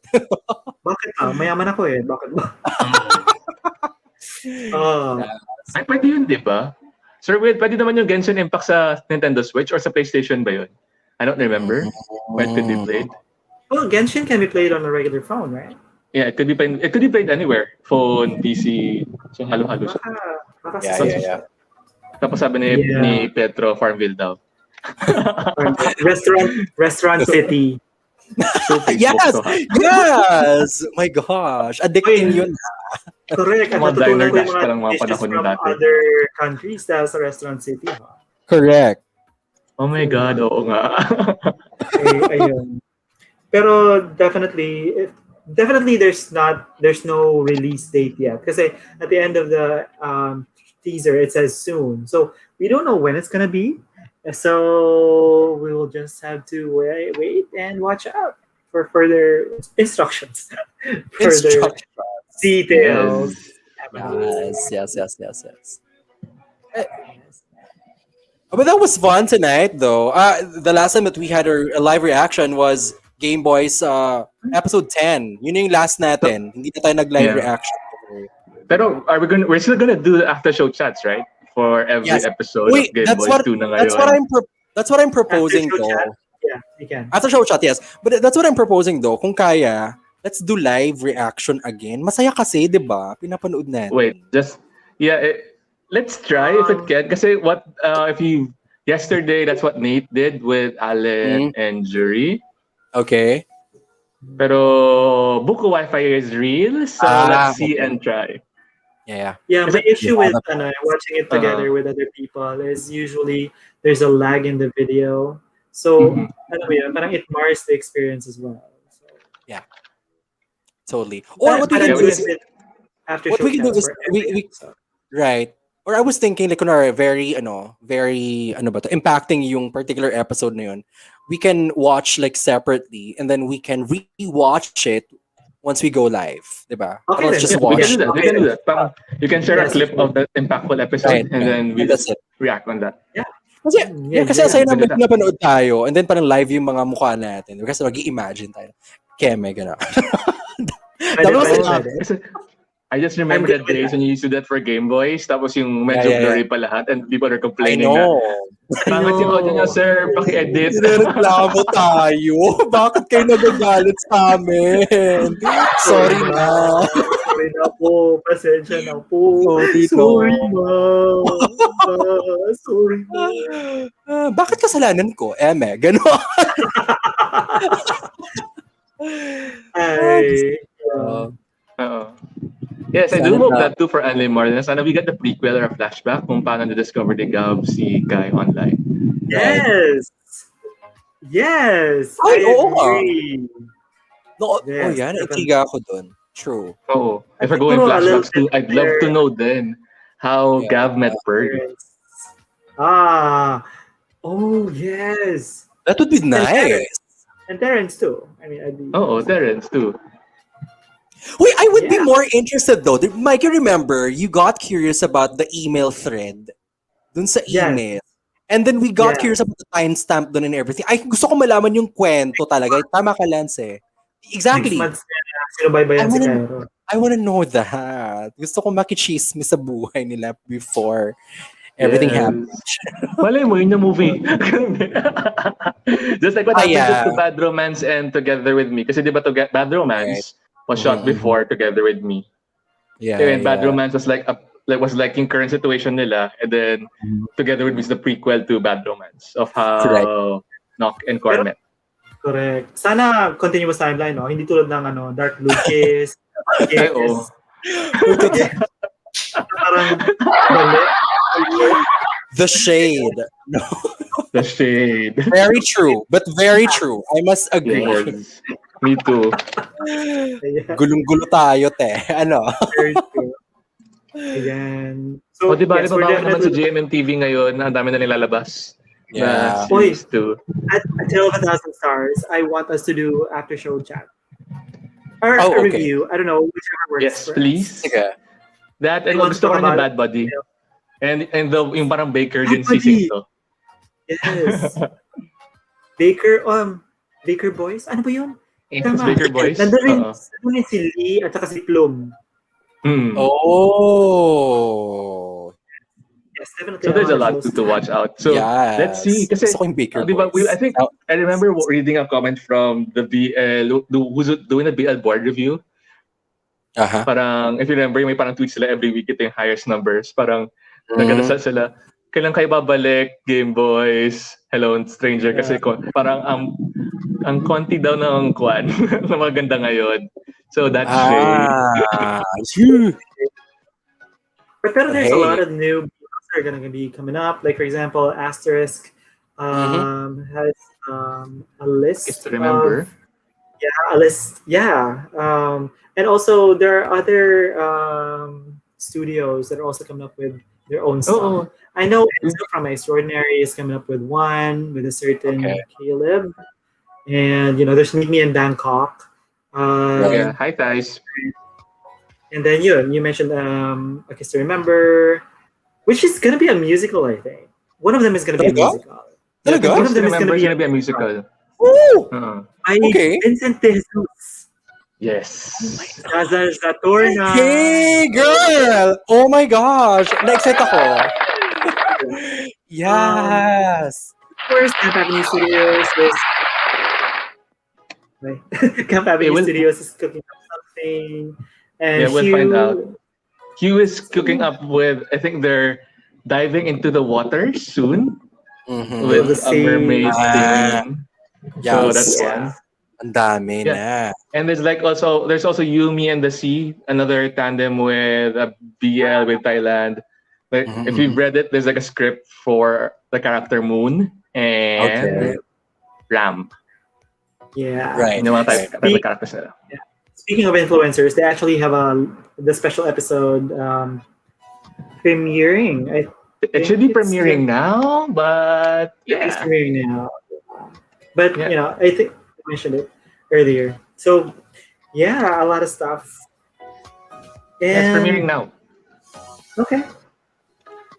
Bakit ba? Mayaman ako eh. Bakit ba? Oh,
Ay, pwede yun, di ba? Sir Will, pwede naman yung Genshin Impact sa Nintendo Switch or sa PlayStation ba yun? I don't remember where it could be played.
well, Genshin can be played on a regular phone, right?
Yeah, it could be played anywhere. Phone, PC. So halo-halo siya.
Baka
Yeah.
Tapos sabi
Yeah.
ni Petro, Farmville daw.
Restaurant City.
So, Facebook
Yes!
to, ha?
Yes! My gosh. Addicting
Wait.
yun.
Correct. At
Mga
natutunan
diner
ko yung
dash pa lang mga
dishes
panahon
from
dati.
other countries dahil sa Restaurant City. Ha?
Correct.
Oh my God, oo nga.
Ayun. Pero definitely there's no release date yet. Kasi at the end of the teaser, it says soon. So we don't know when it's gonna be. So we will just have to wait and watch out for further instructions. Further details.
Yes. But that was fun tonight, though. The last time that we had a live reaction was Gameboys episode 10. Yun yung last natin. Hindi na tayo nag-live
Yeah.
reaction.
Pero we're still gonna do the after show chats, right? For every
Yes.
episode
Wait,
of Game
that's
Boys
what
2 na ngayon.
that's what I'm proposing,
After show
though.
chat? Yeah, you can.
After show chat, yes. But that's what I'm proposing, though. Kung kaya, let's do live reaction again. Masaya kasi, di ba? Pinapanood natin.
Wait, let's try if it can. Kasi yesterday, that's what Nate did with Allen and Jury.
Okay.
Pero Buko Wi-Fi is real, so let's see
okay.
and try.
Yeah.
Yeah,
Is
my
it?
issue
Yeah,
with watching it
Uh,
together with other people is usually there's a lag in the video. So,
mhm.
alam mo yun, parang it mars the experience as well. So,
yeah, totally. Or
but,
what we
but
can
I'm
Yeah,
do
good
is
because
with after
what
show
we can do
chats
is
for every
we
episode.
right. Or I was thinking like kunwari very ano ba to, impacting yung particular episode na yun. We can watch like separately and then we can rewatch it once we go live, 'di ba? Parang let's
Okay
just
then,
yeah,
yeah,
we
watch
can
yeah,
do that. We
okay
can
then.
do that. Parang you can share a
Yes,
clip
okay.
of the impactful
right,
episode, and
right.
then we
And that's
just
it.
react on that.
Yeah,
Kasi,
yeah,
yeah, kasi
yeah.
asaya
We can do
naman
that.
napanood tayo and then parang live yung mga mukha natin. Kasi mag-i-imagine tayo. Keme, gano'n.
Pwede,
Dapat
pwede,
masaya.
Oh,
pwede.
kasi I just
I'm
remember
good
that
with
days
that.
when you used to do that for Gameboys, tapos yung
Yeah,
medyo
yeah, yeah.
blurry pa lahat, and people are
I
complaining na,
know.
I
pangit yung audio niya,
know.
sir, paki-edit.
Nireklamo tayo. Bakit kayo nagagalit sa amin?
Sorry,
Sorry
ma.
na.
Sorry na po. Pasensya na po.
Sorry,
Sorry,
no.
ma. Ma. Sorry, ma.
Bakit kasalanan ko? Eme, gano'n. Diyos
Ay.
ko.
Oo. Yes, I do
Sana
hope
na.
that too for Anli Marlin. Sana we get the prequel or a flashback kung paano na-discover ni Gab si Kai online.
Right.
Yes. Yes.
Ay,
I
oo nga.
agree.
No, oh,
Yes.
yan.
Definitely.
Intriga ako dun. True.
Oo.
At
If we're going
siguro a little
flashbacks
bit
too, I'd love to
their
know then how
Yeah.
Gav met Pearl.
appearance. Ah. Oh, yes.
That would be
And Terrence.
nice.
And Terrence too. I mean, I'd be
Oo, Terrence too.
Wait, I would be
yeah.
more interested though. Mike, you remember, you got curious about the email thread dun sa
Yes.
email. And then we got
Yeah.
curious about the timestamp dun and everything. Ay, gusto ko malaman yung kwento talaga. Tama ka, Lance eh.
6
Exactly.
months na sinubaybayan si Cairo.
I wanna know that. Gusto ko makichismis sa buhay nila before everything happened.
Malay mo, yun yung movie. Just like what
Ah,
happened
yeah.
to Bad Romance and Together With Me. Kasi di ba Bad
Right.
Romance was shot
Mhm, mhm.
before Together With Me.
Yeah,
And Bad
yeah.
Romance was like yung current situation nila, and then Together With Me is the prequel to Bad Romance of
Correct.
how Nock and Kwan met.
Correct. Sana continuous timeline, no? Hindi tulad ng Dark Blue Kiss.
Ay, oo.
Parang mali.
The shade. No.
The shade.
Very true. But very true. I must agree.
Yes. Me too.
Yeah,
Gulong-gulo tayo, te. Ano?
very true. Ayan. So,
O, di ba,
yes, we're
bawal naman sa
definitely
GMMTV ngayon, ang dami na nilalabas na
Yeah.
series too.
at Tale of a Thousand Stars. I want us to do after show chat. Or
Oh,
a
okay.
review. I don't know, whichever works
Yes,
for us.
please.
Sige.
That, and
You want to
gusto ko
talk
rin yung
about
Bad Buddy. And yung parang Baker din
Bad
si
Buddy.
Sinto.
Yes. Baker Boys? Ano ba yun? Tama.
Baker Boys.
Nandun
Oo.
rin si Lee at saka si Plum.
Mm.
Oh.
Yes, definitely.
So there's a
I want
lot
those
to watch out. So
Yes.
let's see. Kasi,
Gusto ko yung Baker
di ba,
Boys.
I think, I remember reading a comment from the BL, who's doing the BL board review.
Aha.
Parang, if you remember, may parang tweets sila every week, ito yung highest numbers. Parang, nagdadasal sila, kailan kayo babalik, Gameboys, Hello Stranger, kasi parang ang konti daw ng kwan na maganda ngayon. So that's shade.
Phew.
But there's a
Hey.
lot of new books that are going to be coming up. Like, for example, Asterisk has a list.
Just remember.
A list. Yeah. And also, there are other studios that are also coming up with their own stuff. I know Enzo from Extraordinary is coming up with one with a certain Caleb. And, there's Meet Me in Bangkok.
Yeah. Hi, guys.
And then you mentioned A Kiss to Remember, which is going to be a musical, I think. One of them is going to be a
Talaga?
musical.
Talaga?
One of them is going
Remember,
to
it's gonna be a musical.
Woo!
By
Okay.
Vincent De Jesus.
Yes.
Zazar Zatorna.
Hey, girl! Oh my gosh! Na-excite ako. Yes!
Of course, Camp Avenue Studios is... Camp Avenue Studios is cooking up something. And
Yeah, we'll
Hugh,
find out. Hugh is cooking up with, I think they're diving into the water soon
Mhm.
with
The
a
sea.
mermaid thing. So
Yes.
that's
Yeah.
one.
Ang dami
Yeah.
na.
And there's also Yumi and the Sea, another tandem with BL with Thailand. Like, if you've read it, there's like a script for the character Moon and
Okay.
Ram.
Yeah.
Right.
Yung mga
right.
type of characters nila.
Speaking of influencers, they actually have the special episode premiering.
It should be
It's
premiering now, but
It's
yeah.
premiering now. But
Yeah.
I think I mentioned it earlier. So yeah, a lot of stuff.
It's
And
premiering now.
okay.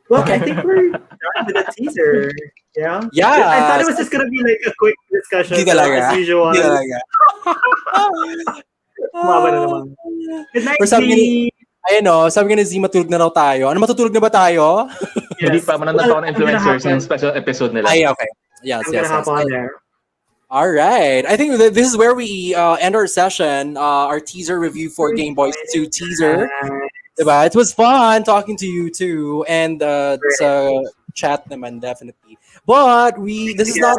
Well, I think we're done with the teaser. Yeah.
Yeah.
I thought it was just gonna be like a quick discussion.
Hindi
So,
talaga.
as usual.
Hindi talaga.
Tumaba na naman. Good night,
Or sabi nga ni,
Z.
ayun o, sabi nga ni Z, matulog na raw tayo. Ano, matutulog na ba tayo?
Hindi pa, manonood pa ako ng
I'm gonna
influencers
hop on.
ng special episode nila.
Ay, okay. Yes,
I'm
yes,
gonna hop
yes.
on there.
All right. I think this is where we end our session, our teaser review for Gameboys 2 teaser. Diba? It was fun talking to you too, and sa chat naman definitely. But this is not,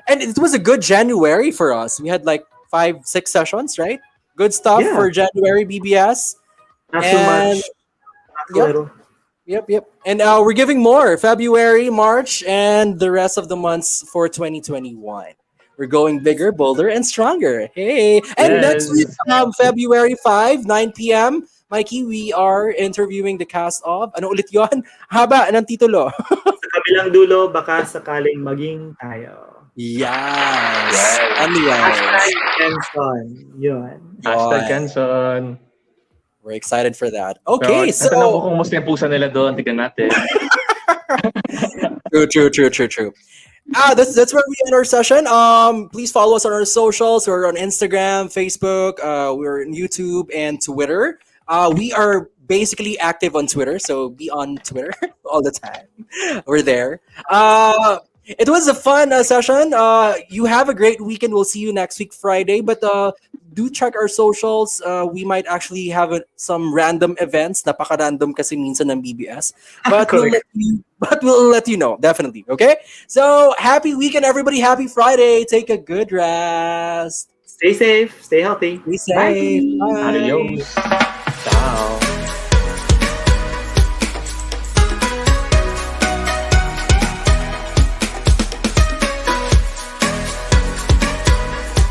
and it was a good January for us. We had like 5-6 sessions, right? Good stuff
Yeah.
for January BBS.
Not too
And-
much. Not too
Yep.
little.
Yep. And we're giving more February, March, and the rest of the months for 2021. We're going bigger, bolder, and stronger. Hey! And
Yes.
next week, February 5, 9 p.m., Mikey, we are interviewing the cast of, ano ulit yun? Haba ng titulo.
Sa kabilang dulo, baka sakaling maging tayo.
Yes.
Yes.
Ano yan?
Hashtag Kenson. Yun.
Hashtag
Yun.
Kenson.
We're excited for that. Okay,
Pero, natanong ko
so...
kung musta yung pusa nila doon. Tignan natin.
True. That's where we end our session. Please follow us on our socials. We're on Instagram, Facebook. We're on YouTube and Twitter. We are basically active on Twitter, so be on Twitter all the time. We're there. It was a fun session. You have a great weekend. We'll see you next week, Friday. But do check our socials. We might actually have some random events. Napaka-random kasi minsan ng BBS. But we'll let you know, definitely. Okay? So, happy weekend, everybody. Happy Friday. Take a good rest.
Stay safe. Stay healthy.
Be safe.
Bye.
Bye.
Adios.
Ciao.